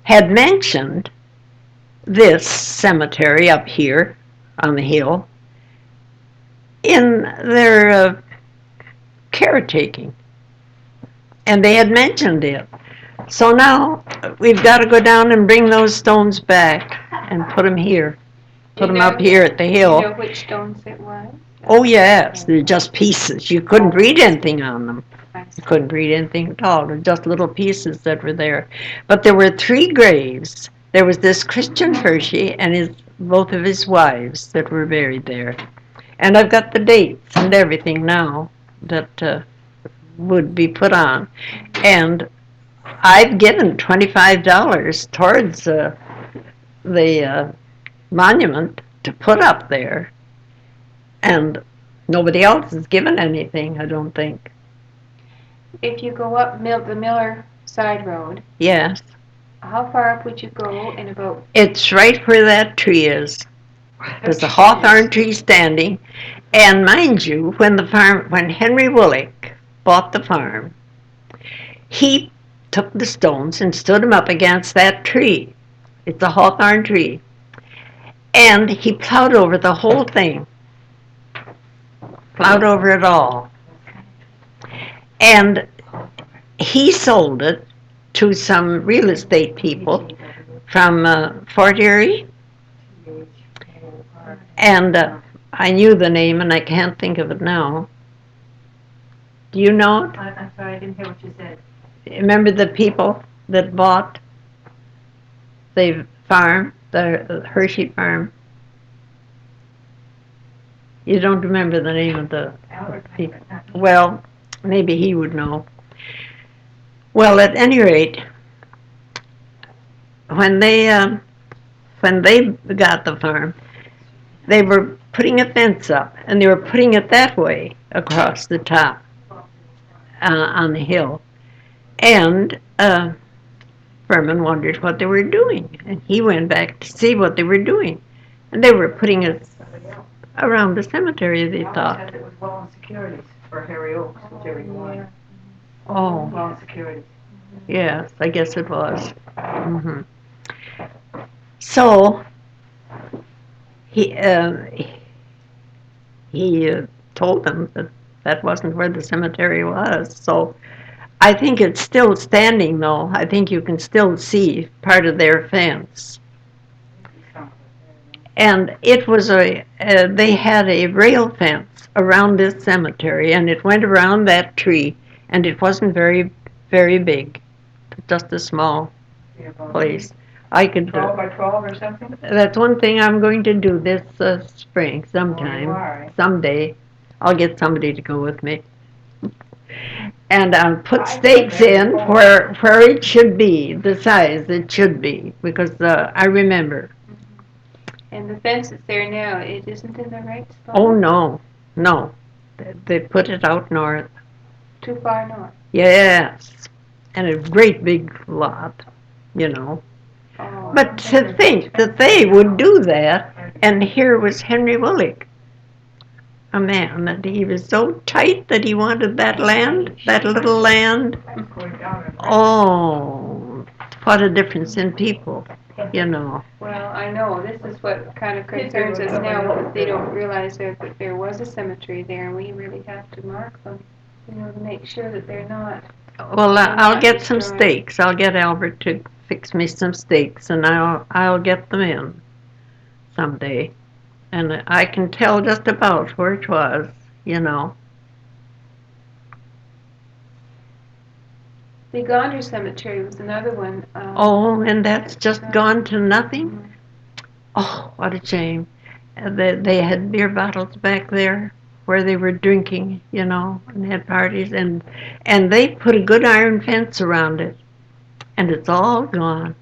had mentioned this cemetery up here on the hill in their caretaking. And they had mentioned it. So now we've got to go down and bring those stones back and put them here. Put them up here at the hill. Do you know which stones it was? Oh, yes, they're just pieces. You couldn't read anything on them. You couldn't read anything at all. They're just little pieces that were there. But there were 3 graves. There was this Christian Hershey and both of his wives that were buried there. And I've got the dates and everything now that would be put on. And I've given $25 towards the monument to put up there, and nobody else has given anything, I don't think. If you go up the Miller side road, Yes. how far up would you go in about? It's right where that tree is. There's a hawthorn tree standing, and mind you, when Henry Willick bought the farm, he took the stones and stood them up against that tree. It's a hawthorn tree. And he plowed over the whole thing. Plowed over it all. And he sold it to some real estate people from Fort Erie. And I knew the name, and I can't think of it now. Do you know it? I'm sorry, I didn't hear what you said. Remember the people that bought the farm, the Hershey farm? You don't remember the name of the people? Well, maybe he would know. Well, at any rate, when they got the farm, they were putting a fence up, and they were putting it that way across the top on the hill. And Furman wondered what they were doing, and he went back to see what they were doing. And they were putting it around the cemetery, they thought. It was Wall Securities for Harry Oaks, whichever you want. Oh, Wall Securities. yes, I guess it was. Mm-hmm. So he told them that that wasn't where the cemetery was. So I think it's still standing, though. I think you can still see part of their fence. And it was they had a rail fence around this cemetery, and it went around that tree, and it wasn't very, very big, just a small place. I could 12 by 12 or something? That's one thing I'm going to do this spring sometime. Oh, you are, eh? Someday. I'll get somebody to go with me. And put stakes in where it should be, the size it should be, because I remember. And the fence that's there now, it isn't in the right spot? Oh, no. They put it out north. Too far north? Yes. And a great big lot, you know. Oh. But to think that they would do that, and here was Henry Willick, a man that he was so tight that he wanted that land, that little land. Oh, what a difference in people, you know. Well, I know, this is what kind of concerns us now, they don't realize that there was a cemetery there, and we really have to mark them, to make sure that they're not. Well, I'll get some destroyed. stakes. I'll get Albert to fix me some stakes, and I'll get them in someday. And I can tell just about where it was, you know. The Gaunder Cemetery was another one. Oh, and that's just gone to nothing? Oh, what a shame. They had beer bottles back there where they were drinking, you know, and had parties, and they put a good iron fence around it, and it's all gone.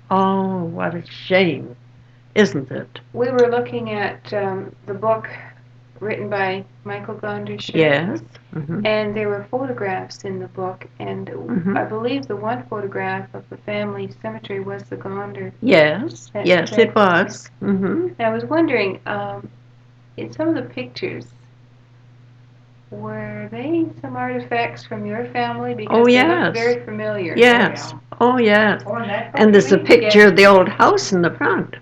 Oh, what a shame, isn't it? We were looking at the book written by Michael Gaunder. Yes. Mm-hmm. And there were photographs in the book, and I believe the one photograph of the family cemetery was the Gaunder. Yes, it was. Mm-hmm. And I was wondering, in some of the pictures, were they some artifacts from your family? Because they look very familiar. Yes. Oh, yes. And there's a picture of the old house in the front.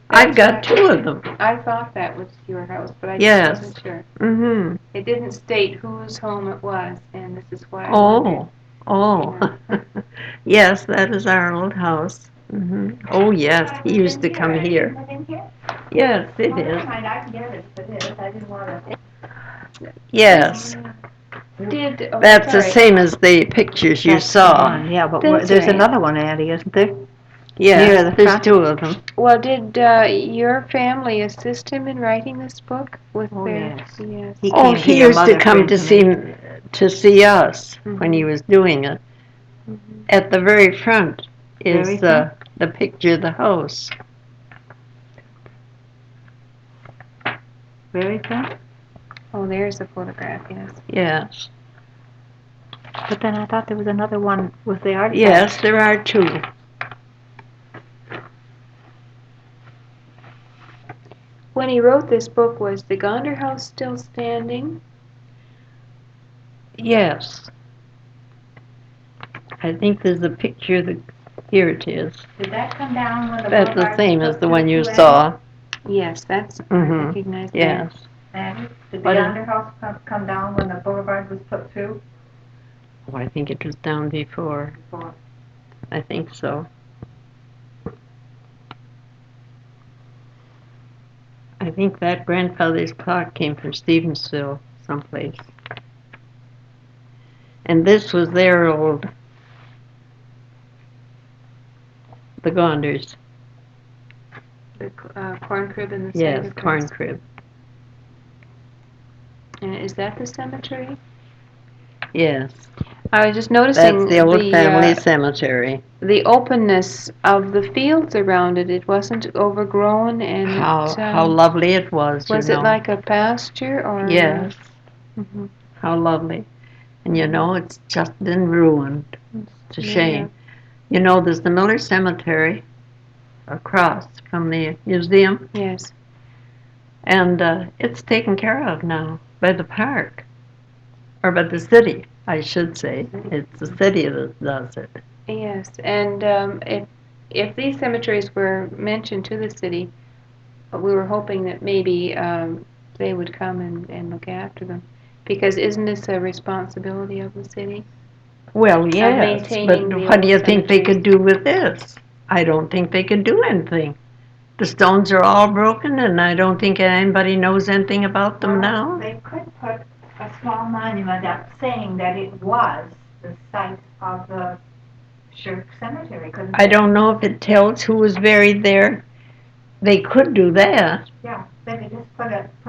I've got two of them. I thought that was your house, but I just wasn't sure. Mm-hmm. It didn't state whose home it was, and this is why I wondered. Oh. Yes, that is our old house. Mm-hmm. Oh, yes, he used to come here. Yes, it is. Yes. That's the same as the pictures you saw. Yeah, but there's another one, Addie, isn't there? Yeah, there's two of them. Well, did your family assist him in writing this book? Yes. He used to come to see us when he was doing it. At the very front is the the picture of the house. Very good. Oh, there's the photograph, yes. Yes. But then I thought there was another one with the artifact. Yes, there are two. When he wrote this book, was the Gaunder house still standing? Yes. I think there's a picture of the, here it is. Did that come down when the That's the boulevard same was as put the to one you two saw. Yes, that's, I Mhm. recognize that. Yes. ends? Did the What is- Gander house come down when the boulevard was put through? Oh, I think it was down before. Before. I think so. I think that grandfather's clock came from Stevensville, someplace. And this was their old, the Gaunders. The corn crib in the Yes, cider corn press. crib. And is that the cemetery? Yes, I was just noticing that's the old family cemetery. the openness of the fields around it. It wasn't overgrown, and How lovely it was, was you it know. like a pasture or? Yes, Mhm. how lovely. And you know, it's just been ruined. It's a Yeah. shame. You know, there's the Miller Cemetery across from the museum, Yes. and it's taken care of now by the park, or by the city, I should say. It's the city that does it. Yes, and if these cemeteries were mentioned to the city, we were hoping that maybe they would come and look after them, because isn't this a responsibility of the city? Well, yes, maintaining but the what do you old think they could cemeteries. do with this? I don't think they could do anything. The stones are all broken, and I don't think anybody knows anything about them now. They could put a small monument up saying that it was the site of the Shirk Cemetery, couldn't I they? don't know if it tells who was buried there. They could do that. Yeah, they could just put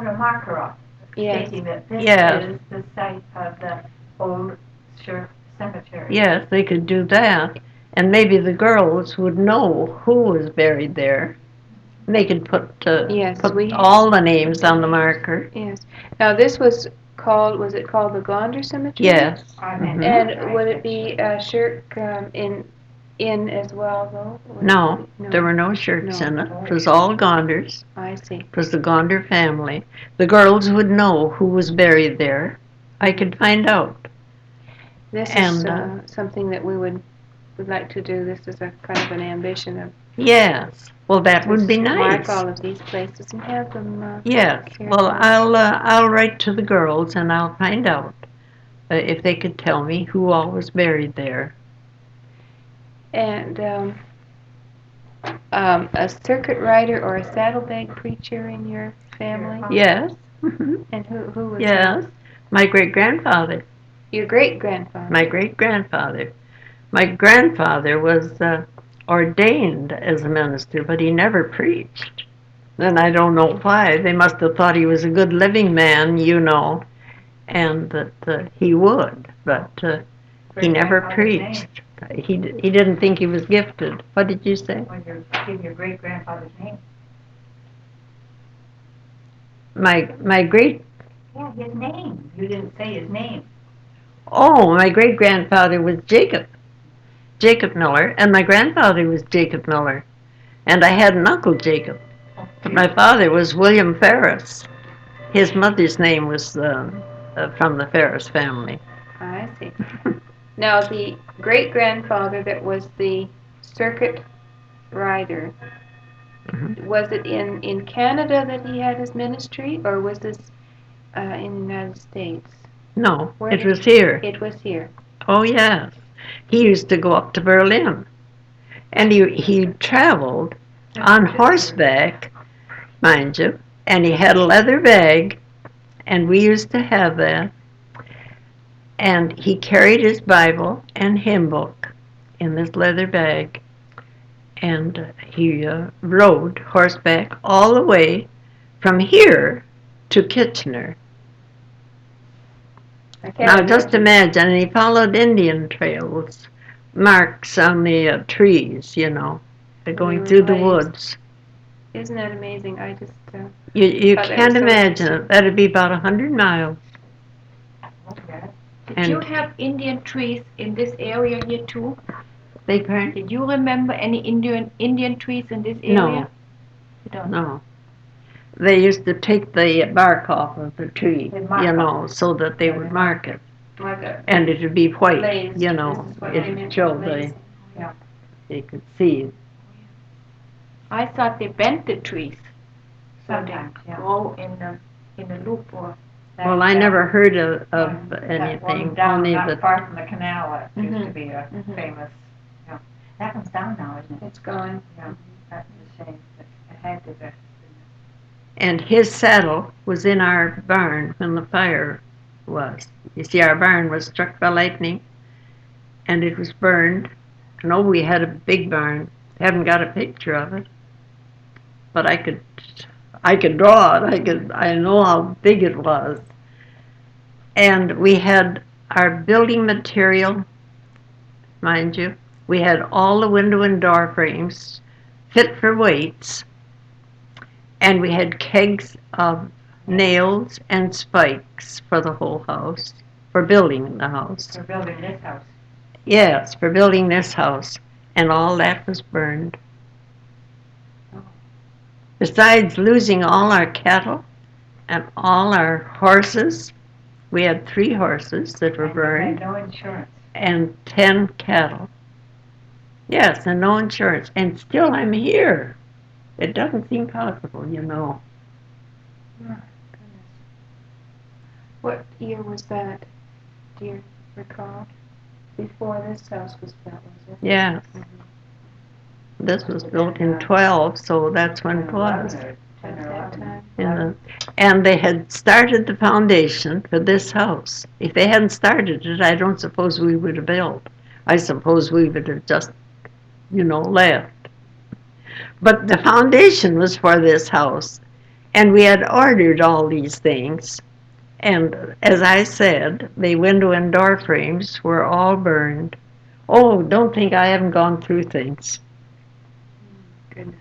a marker up Yes. stating that this Yes. is the site of the old Shirk Cemetery. Yes, they could do that. And maybe the girls would know who was buried there. They could put Yes, all the names on the marker. Yes. Now this was it called the Gaunder Cemetery? Yes. I meant Mhm. And would it be Shirk in as well, though? Would No, it be- there were no shirts No. in it. It was all Gaunders. I see. It was the Gaunder family. The girls would know who was buried there. I could find out. This is And, something that we would like to do. This is a kind of an ambition of Yes. Well, that would be to mark nice. all of these places and have them. Yes. cared Well, for. I'll write to the girls and I'll find out if they could tell me who all was buried there. And a circuit rider or a saddlebag preacher in your family? Yes. Mhm. And who was Yes. My great-grandfather. that? Your great-grandfather? My great-grandfather. My grandfather was ordained as a minister, but he never preached. And I don't know why. They must have thought he was a good living man, you know, and that he would. But he never preached. He didn't think he was gifted. What did you say? Give your great-grandfather's name. My great Yeah, his name. You didn't say his name. Oh, my great-grandfather was Jacob Miller, and my grandfather was Jacob Miller. And I had an uncle Jacob. My father was William Ferris. His mother's name was from the Ferris family. I see. Now, the great-grandfather that was the circuit rider, was it in Canada that he had his ministry, or was this in the United States? No, Where it did- was here. It was here. Oh, yes. He used to go up to Berlin. And he traveled on horseback, mind you, and he had a leather bag, and we used to have that. And he carried his Bible and hymn book in this leather bag. And he rode horseback all the way from here to Kitchener. I can't Now just imagine, and he followed Indian trails, marks on the trees, you know. going were through the raised. woods. Isn't that amazing? I just You thought that can't was so imagine interesting. it. That'd be about 100 miles. Okay. Did you And have Indian trees in this area here too? big pardon? Did you remember any Indian trees in this area? No, You don't. no. They used to take the bark off of the tree, They'd mark you it. know, so that they Yeah, would they mark it. Like a And it would be white, blaze. you know. This is what they It meant would show by blaze. they could see. I thought they bent the trees so Sometimes, they yeah. grow in a loop or. Well, I never heard of That anything, one down only not that, far from the canal, that used to Mhm. be a Mhm. famous, yeah. That one's down now, isn't it? It's gone. Yeah, that's a shame. It had to be. and his saddle was in our barn when the fire was. You see, our barn was struck by lightning, and it was burned. And oh, we had a big barn. Haven't got a picture of it, but I could draw it. I know how big it was. And we had our building material, mind you. We had all the window and door frames fit for weights, and we had kegs of nails and spikes for the whole house, for building the house. For building this house. Yes, for building this house, and all that was burned. Besides losing all our cattle and all our horses, we had 3 horses that were And you burned, had no insurance. and 10 cattle. Yes, and no insurance, and still I'm here. It doesn't seem possible, you know. What year was that? Do you recall? Before this house was built, was it? Yes. This was built in 12, so that's when it was. At that time. And they had started the foundation for this house. If they hadn't started it, I don't suppose we would have built. I suppose we would have just, left. But the foundation was for this house, and we had ordered all these things. And as I said, the window and door frames were all burned. Oh, don't think I haven't gone through things. Goodness.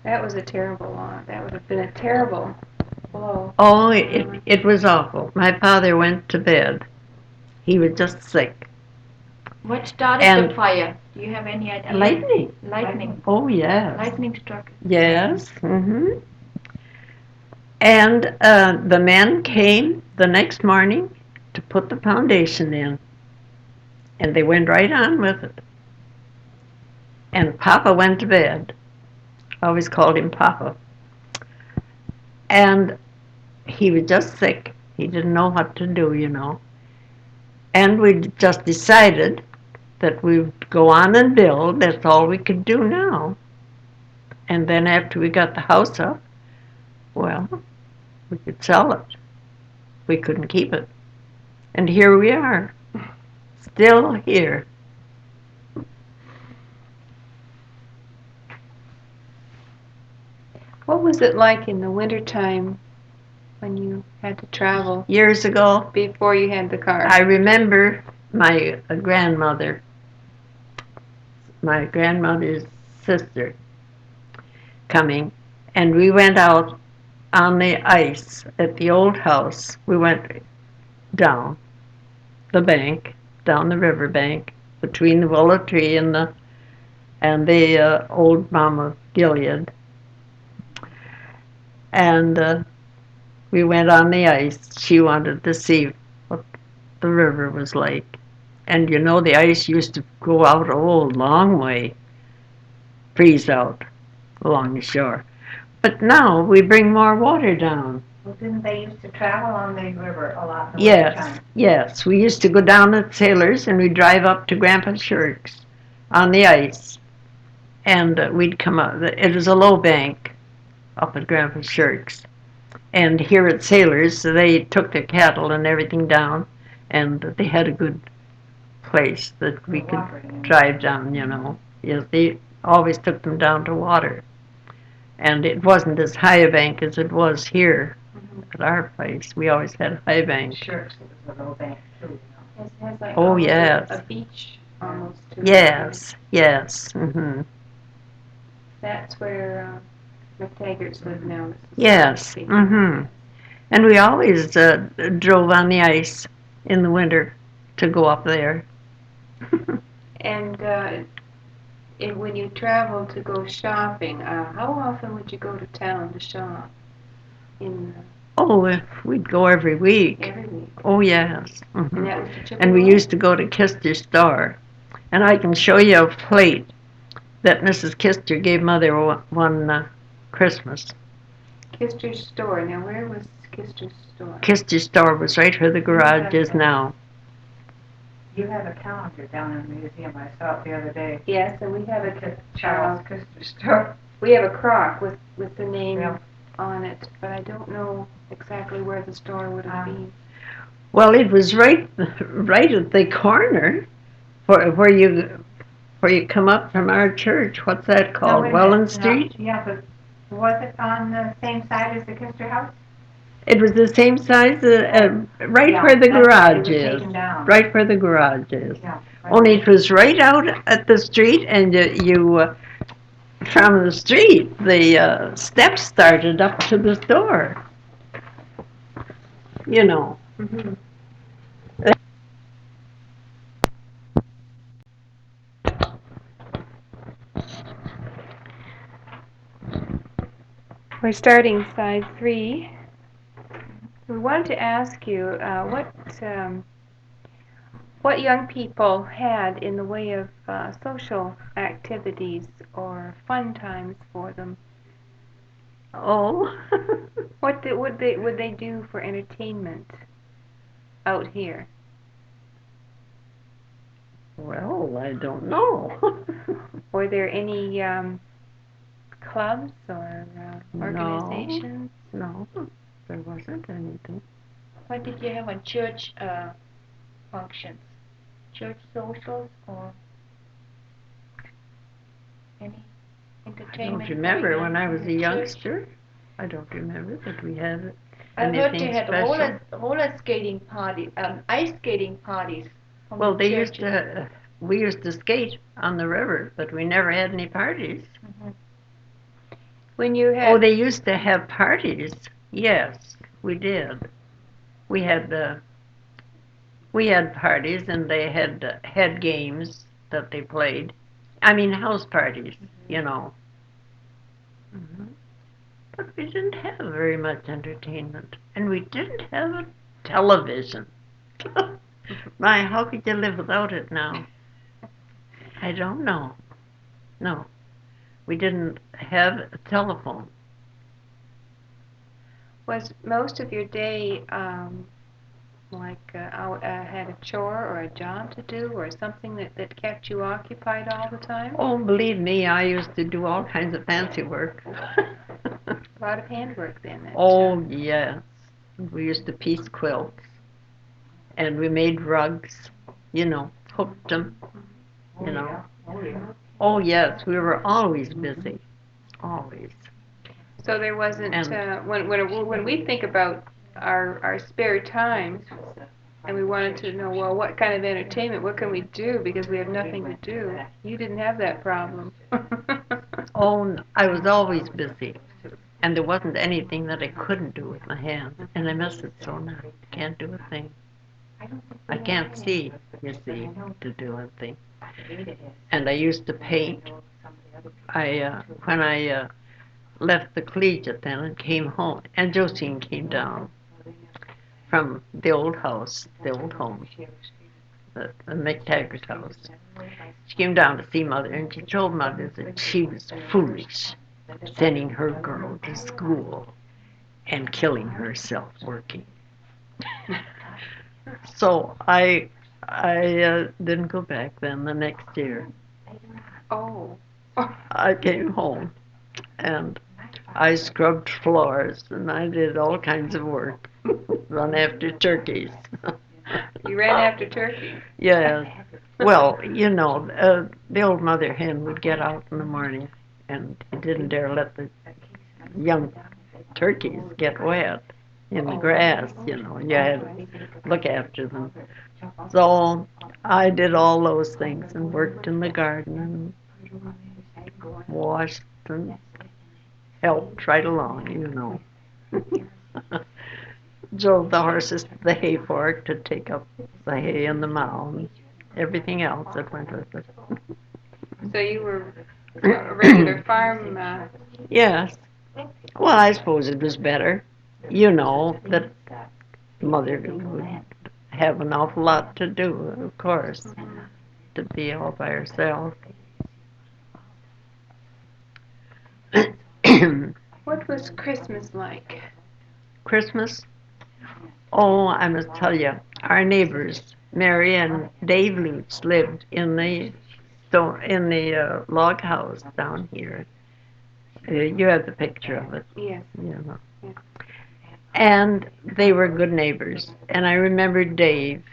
That was a terrible loss. That would have been a terrible blow. Oh, it was awful. My father went to bed. He was just sick. What started And the fire? Do you have any idea? lightning. Lightning. Oh, yes. Lightning struck. Yes. And the men came the next morning to put the foundation in. And they went right on with it. And Papa went to bed. I always called him Papa. And he was just sick. He didn't know what to do. And we just decided that we would go on and build. That's all we could do now. And then after we got the house up, well, we could sell it. We couldn't keep it. And here we are, still here. What was it like in the wintertime when you had to travel Years ago, before you had the car? I remember my grandmother's sister coming, and we went out on the ice at the old house. We went down the bank, down the river bank, between the willow tree and the old Mama Gilead. And we went on the ice. She wanted to see what the river was like. And the ice used to go out a long way, freeze out along the shore. But now we bring more water down. Well, didn't they used to travel on the river a lot in the wintertime? Yes. We used to go down at Sailors, and we'd drive up to Grandpa Shirk's on the ice. And we'd come up. It was a low bank up at Grandpa Shirk's. And here at Sailors, they took their cattle and everything down, and they had a good place that we could drive down, Yes, they always took them down to water. And it wasn't as high a bank as it was here at our place. We always had a high bank. Sure, it was a low bank too. It has like Oh, almost yes. a beach almost to Yes, yes. Hmm. That's where McTaggart's live now. This is Yes. Speaking. Hmm. And we always drove on the ice in the winter to go up there. And when you travel to go shopping, how often would you go to town to shop? In Oh, we'd go every week. every week. Oh, yes. And Hmm. that was the Chippewa? And we used to go to Kister's store. And I can show you a plate that Mrs. Kister gave Mother one Christmas. Kister's store. Now, where was Kister's store? Kister's store was right where the garage is now. You have a calendar down in the museum. I saw it the other day. Yes, and we have Charles Custer store. we have a crock with the name Yeah. on it, but I don't know exactly where the store would have been. Well, it was right at the corner where you come up from our church. What's that called? wait a Welland minute. Street? No, yeah, but was it on the same side as the Custer house? It was the same size, right Yeah, where the that's right, garage it was is. taken down. Right where the garage is. Yeah. Right. Only it was right out at the street, and from the street, the steps started up to the store. You know. Mm-hmm. We're starting side 3. We wanted to ask you what young people had in the way of social activities or fun times for them. Oh. What would they do for entertainment out here? Well, I don't know. Were there any clubs or organizations? No, there wasn't anything. What did you have on church functions? Church socials or any I entertainment? don't remember going when on I in was the a church? youngster. I don't remember that we had I heard they anything had special. roller skating parties, ice skating parties. From Well, the they used churches. to. We used to skate on the river, but we never had any parties. Mhm. When you had Oh, they used to have parties. Yes, we did. We had parties, and they had games that they played. I mean, house parties, you know. Hmm. But we didn't have very much entertainment, and we didn't have a television. My, how could you live without it now? I don't know. No, we didn't have a telephone. was most of your day had a chore or a job to do or something that kept you occupied all the time? Oh, believe me, I used to do all kinds of fancy work. A lot of handwork then. Oh, yes. We used to piece quilts, and we made rugs, hooked them, you know. Oh, yeah. Oh, yes, we were always busy, always. So there wasn't And- when we think about our spare time and we wanted to know, well, what kind of entertainment, what can we do because we have nothing to do. You didn't have that problem. Oh, I was always busy, and there wasn't anything that I couldn't do with my hands, and I miss it so now. Can't do a thing. I can't see, you see, to do a thing. And I used to paint. When I left the collegiate then and came home, and Josine came down from the old house, the old home, the McTaggart's house. She came down to see Mother, and she told Mother that she was foolish sending her girl to school and killing herself working. So I didn't go back then the next year. Oh. I came home and I scrubbed floors and I did all kinds of work. Run after turkeys. You ran after turkeys? Yes. Well, the old mother hen would get out in the morning and he didn't dare let the young turkeys get wet. in the grass, you know. You had to look after them. So I did all those things and worked in the garden and washed and helped right along, you know. Drove the horses to the hay fork to take up the hay and the mound, everything else that went with it. So you were a regular farm. Yes. Well, I suppose it was better, you know, that mother would have an awful lot to do, of course, to be all by herself. What was Christmas like? Christmas? Oh, I must tell you, our neighbors, Mary and Dave Lutz, lived in the log house down here. You have the picture of it. Yes. You know. Yes. And they were good neighbors. And I remember Dave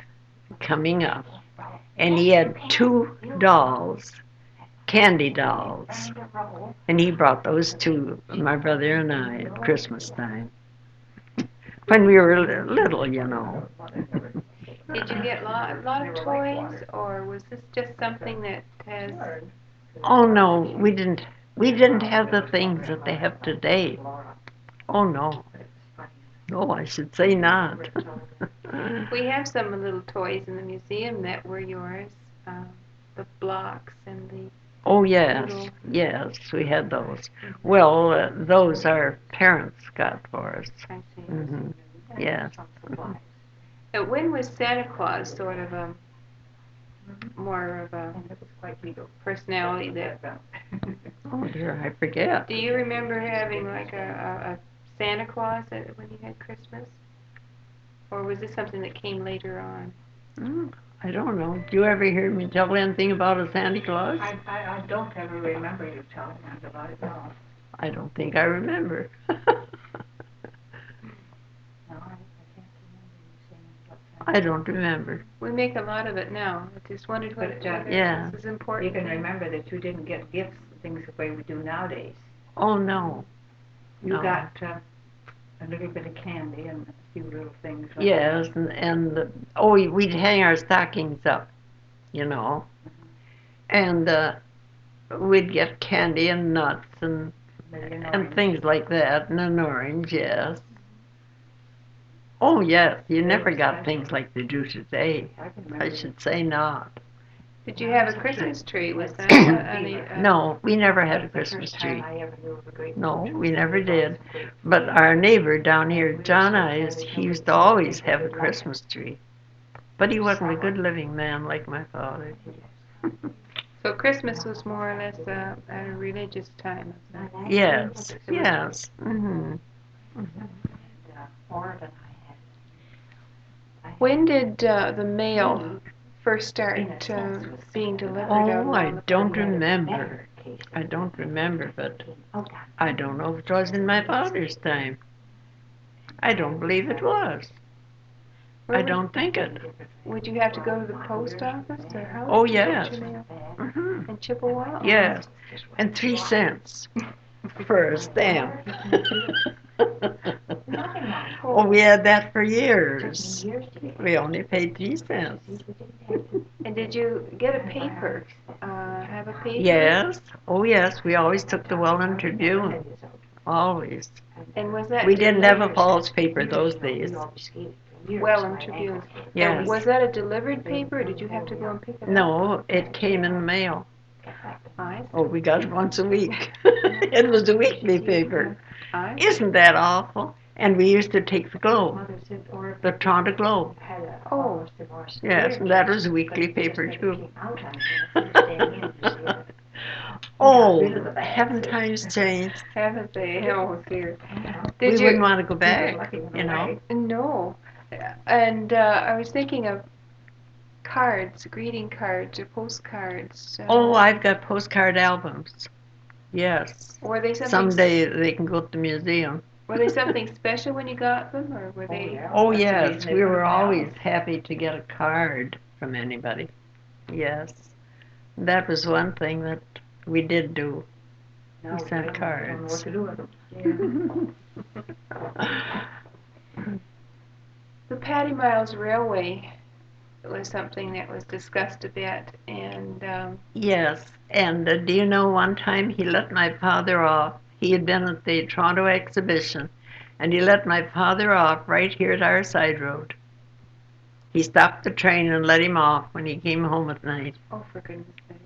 coming up, and he had 2 dolls, candy dolls, and he brought those to my brother and I at Christmas time. When we were little, you know. Did you get a lot of toys, or was this just something that has? Oh no, we didn't. We didn't have the things that they have today. Oh no. No, I should say not. We have some little toys in the museum that were yours, the blocks and the. Oh yes, Little. yes, we had those. Well, those our parents got for us. I see. Hmm. Yes. So when was Santa Claus sort of a more of a personality that? Oh dear, I forget. Do you remember having like a Santa Claus when you had Christmas? Or was this something that came later on? I don't know. Do you ever hear me tell anything about a Santa Claus? I don't ever remember you telling us about it, no. I don't think I remember. I don't remember. We make a lot of it now. I just wondered what yeah. this is important. You can remember that you didn't get gifts, things the way we do nowadays. Oh no. You No. got a little bit of candy and a few little things. Like yes, and we'd hang our stockings up, you know, and we'd get candy and nuts and things like that, and an orange, yes. Oh yes, you never got things like they do today. I should say not. Did you have a Christmas tree? Was that No, we never had a Christmas tree. No, we never did. But our neighbor down here, John Eyes, he used to always have a Christmas tree. But he wasn't a good living man like my father. So Christmas was more or less at a religious time. Yes, yes. Mm-hmm. When did the mail first start being delivered? Oh, I don't remember. I don't remember, but I don't know if it was in my father's time. I don't believe it was. I don't think it. Would you have to go to the post office or how? Oh, did you get yes. your mail? Mm-hmm. In Chippewa? Yes, and 3 cents for a stamp. Oh, we had that for years. We only paid 3 cents. And did you get a paper? Have a paper? Yes. Oh, yes. We always took the Welland Tribune. Always. And was that? We didn't have a false paper those days. Welland Tribune. Yes. And was that a delivered paper, or did you have to go and pick it up? No, it came in the mail. I Oh, we got it once a week. It was a weekly paper. Isn't that awful? And we used to take the Globe, the Toronto Globe. Oh. Yes, and that was a weekly paper too. Oh, haven't times changed? Haven't they? Oh dear. We Did wouldn't you? want to go back, you know. No. And I was thinking of cards, greeting cards or postcards. Oh, I've got postcard albums. Yes. Were they something? Someday they can go to the museum. Were they something special when you got them, or were they? Oh yes, we were always happy to get a card from anybody. Yes, that was one thing that we did do. We sent cards. The Patty Miles Railway was something that was discussed a bit, and Yes, and do you know one time he let my father off? He had been at the Toronto exhibition, and he let my father off right here at our side road. He stopped the train and let him off when he came home at night. oh, for goodness sake.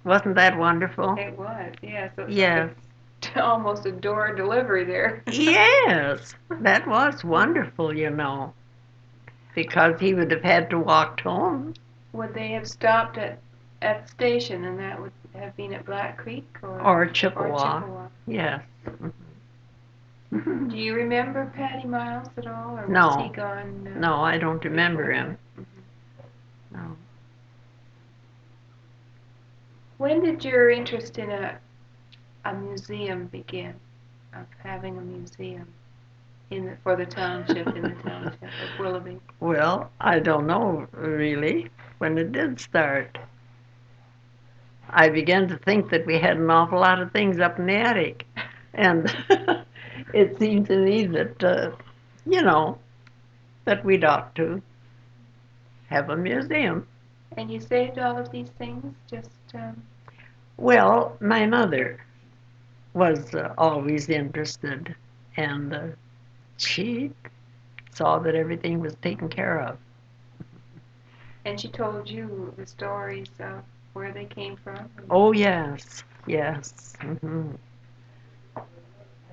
Wasn't that wonderful? It was, yes. It was Yes. like almost a door delivery there. Yes, that was wonderful, you know, because he would have had to walk home. Would they have stopped at the station, and that would have been at Black Creek Or Chippewa. Chippewa? Yes. Do you remember Patty Miles at all, or was No. he gone? No, I don't remember him. Mhm. No. When did your interest in a museum begin? Of having a museum for the township, in the township of Willoughby? Well, I don't know really when it did start. I began to think that we had an awful lot of things up in the attic. And it seemed to me that, you know, that we'd ought to have a museum. And you saved all of these things just Well, my mother was always interested, and she saw that everything was taken care of. and she told you the stories of where they came from? Oh, yes, yes.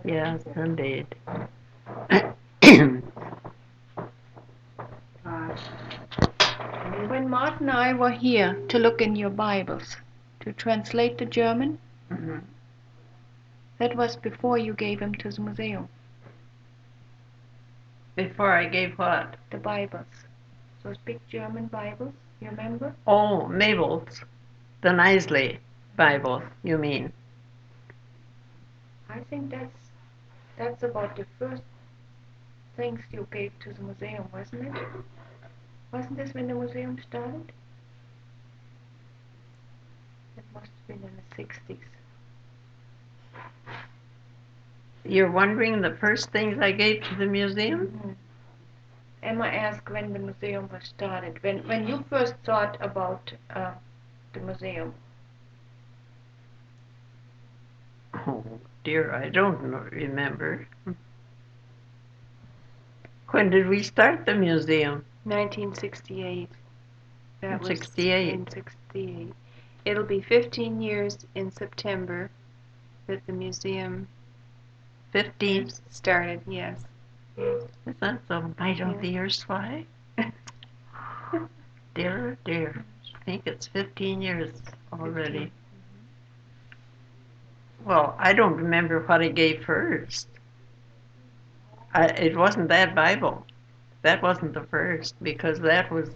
Yes, indeed. When Martin and I were here to look in your Bibles, to translate the German, that was before you gave him to the museum, Before I gave what? the Bibles. Those big German Bibles, you remember? Oh, Mabel's. The Knisley Bible, you mean? I think that's about the first things you gave to the museum, wasn't it? Wasn't this when the museum started? It must have been in the 60s. You're wondering the first things I gave to the museum? Mm-hmm. Emma asked when the museum was started, when you first thought about the museum. Oh, dear, I don't remember. When did we start the museum? 1968. That was 68. in 68. It'll be 15 years in September that the museum 15? started, yes. Is that so? I don't the years fly? Dear, dear. I think it's 15 years already. 15. Well, I don't remember what I gave first. It wasn't that Bible. That wasn't the first, because that was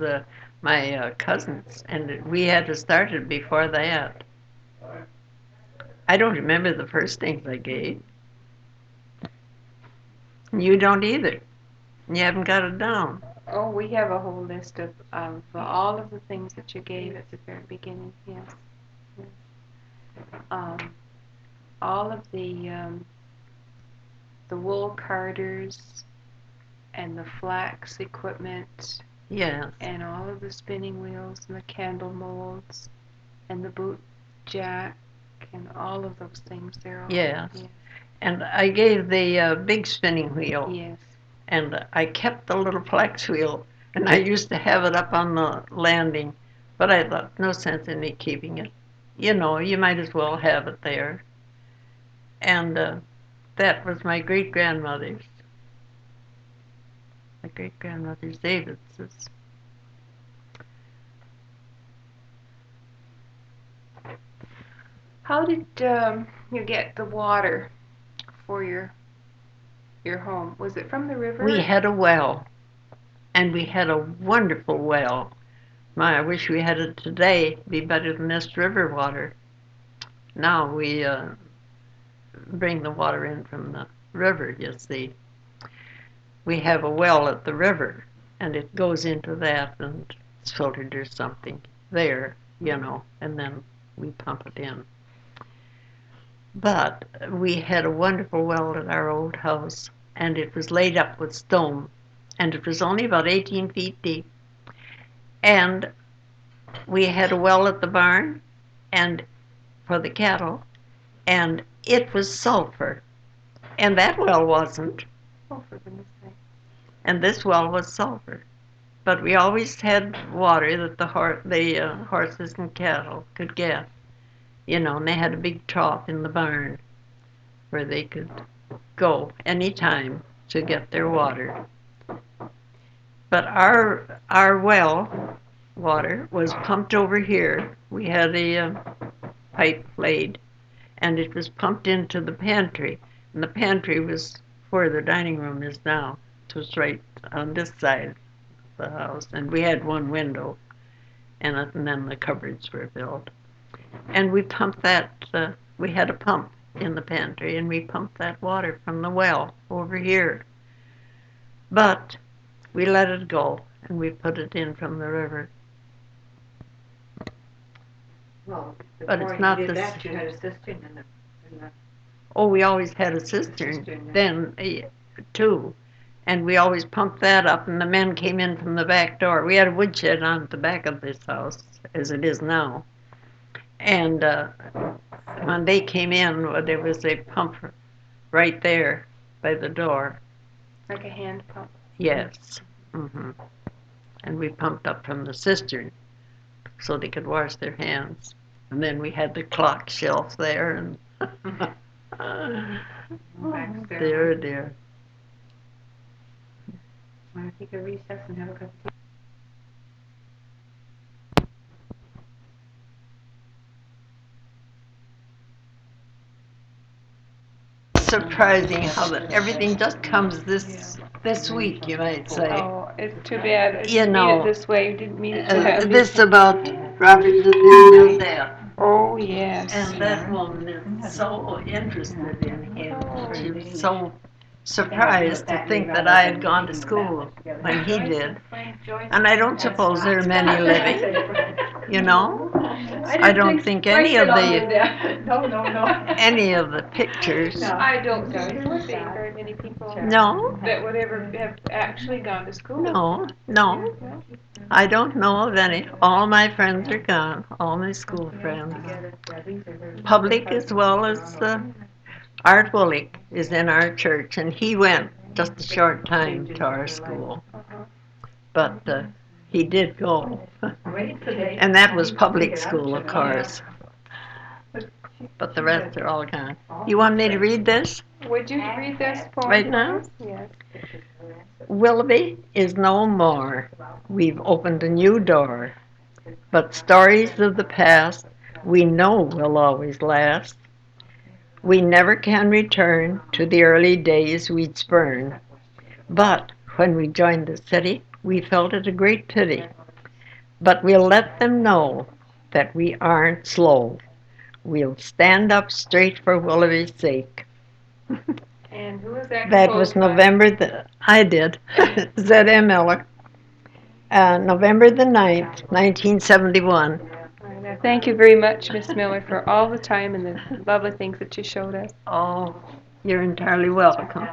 my cousin's, and we had to start it before that. I don't remember the first things I gave. You don't either. You haven't got it down. Oh, we have a whole list of all of the things that you gave at the very beginning, yes. Yes. All of the wool carders and the flax equipment Yes. and all of the spinning wheels and the candle molds and the boot jack and all of those things. They're all, Yes. yes. And I gave the big spinning wheel. Yes. And I kept the little flax wheel, and I used to have it up on the landing, but I thought no sense in me keeping it. You know, you might as well have it there. And that was my great-grandmother's. My great-grandmother's David's. How did you get the water for your home? Was it from the river? We had a well, and we had a wonderful well. My, I wish we had it today. It'd be better than this river water. Now we bring the water in from the river, you see. We have a well at the river, and it goes into that, and it's filtered or something there, you know, and then we pump it in. But we had a wonderful well at our old house, and it was laid up with stone, and it was only about 18 feet deep. And we had a well at the barn, and for the cattle, and it was sulfur, and that well wasn't. Oh, for goodness sake. And this well was sulfur. But we always had water that the horses and cattle could get, and they had a big trough in the barn where they could go any time to get their water. But our well water was pumped over here. We had a pipe laid, and it was pumped into the pantry. And the pantry was where the dining room is now. It was right on this side of the house, and we had one window, and then the cupboards were built. And we pumped that, we had a pump in the pantry, and we pumped that water from the well over here. But we let it go, and we put it in from the river. Well, But it's not you did the that, you had a cistern in the Oh, we always had a cistern then, too. And we always pumped that up, and the men came in from the back door. We had a woodshed on the back of this house, as it is now. And when they came in, there was a pump right there by the door. Like a hand pump. Yes. And we pumped up from the cistern so they could wash their hands. And then we had the clock shelf there, and dear, dear. Want to take a recess and have a cup of tea? Surprising how that everything just comes this week, you might say. Oh, it's too bad. I You didn't know, mean it this way. You didn't mean it to have this about Robert Nathaniel's death. Oh, yes. And that woman is so interested in him. She was so surprised to think that I had gone to school when he did. And I don't suppose there are many living, you know. I don't think any of the any of the pictures. I don't think there's very many people No, that would ever have actually gone to school. no. I don't know of any. All my friends are gone. All my school friends. Public as well as Art Willoughby is in our church, and he went just a short time to our school. But he did go. And that was public school, of course. But the rest are all gone. You want me to read this? Would you read this for Right now? Yes. Willoughby is no more. We've opened a new door. But stories of the past we know will always last. We never can return to the early days we'd spurn. But when we joined the city, we felt it a great pity. But we'll let them know that we aren't slow. We'll stand up straight for Willoughby's sake. And who was that? That was I did, Zettie May Miller. November the 9th, 1971. Thank you very much, Miss Miller, for all the time and the lovely things that you showed us. Oh, you're entirely welcome.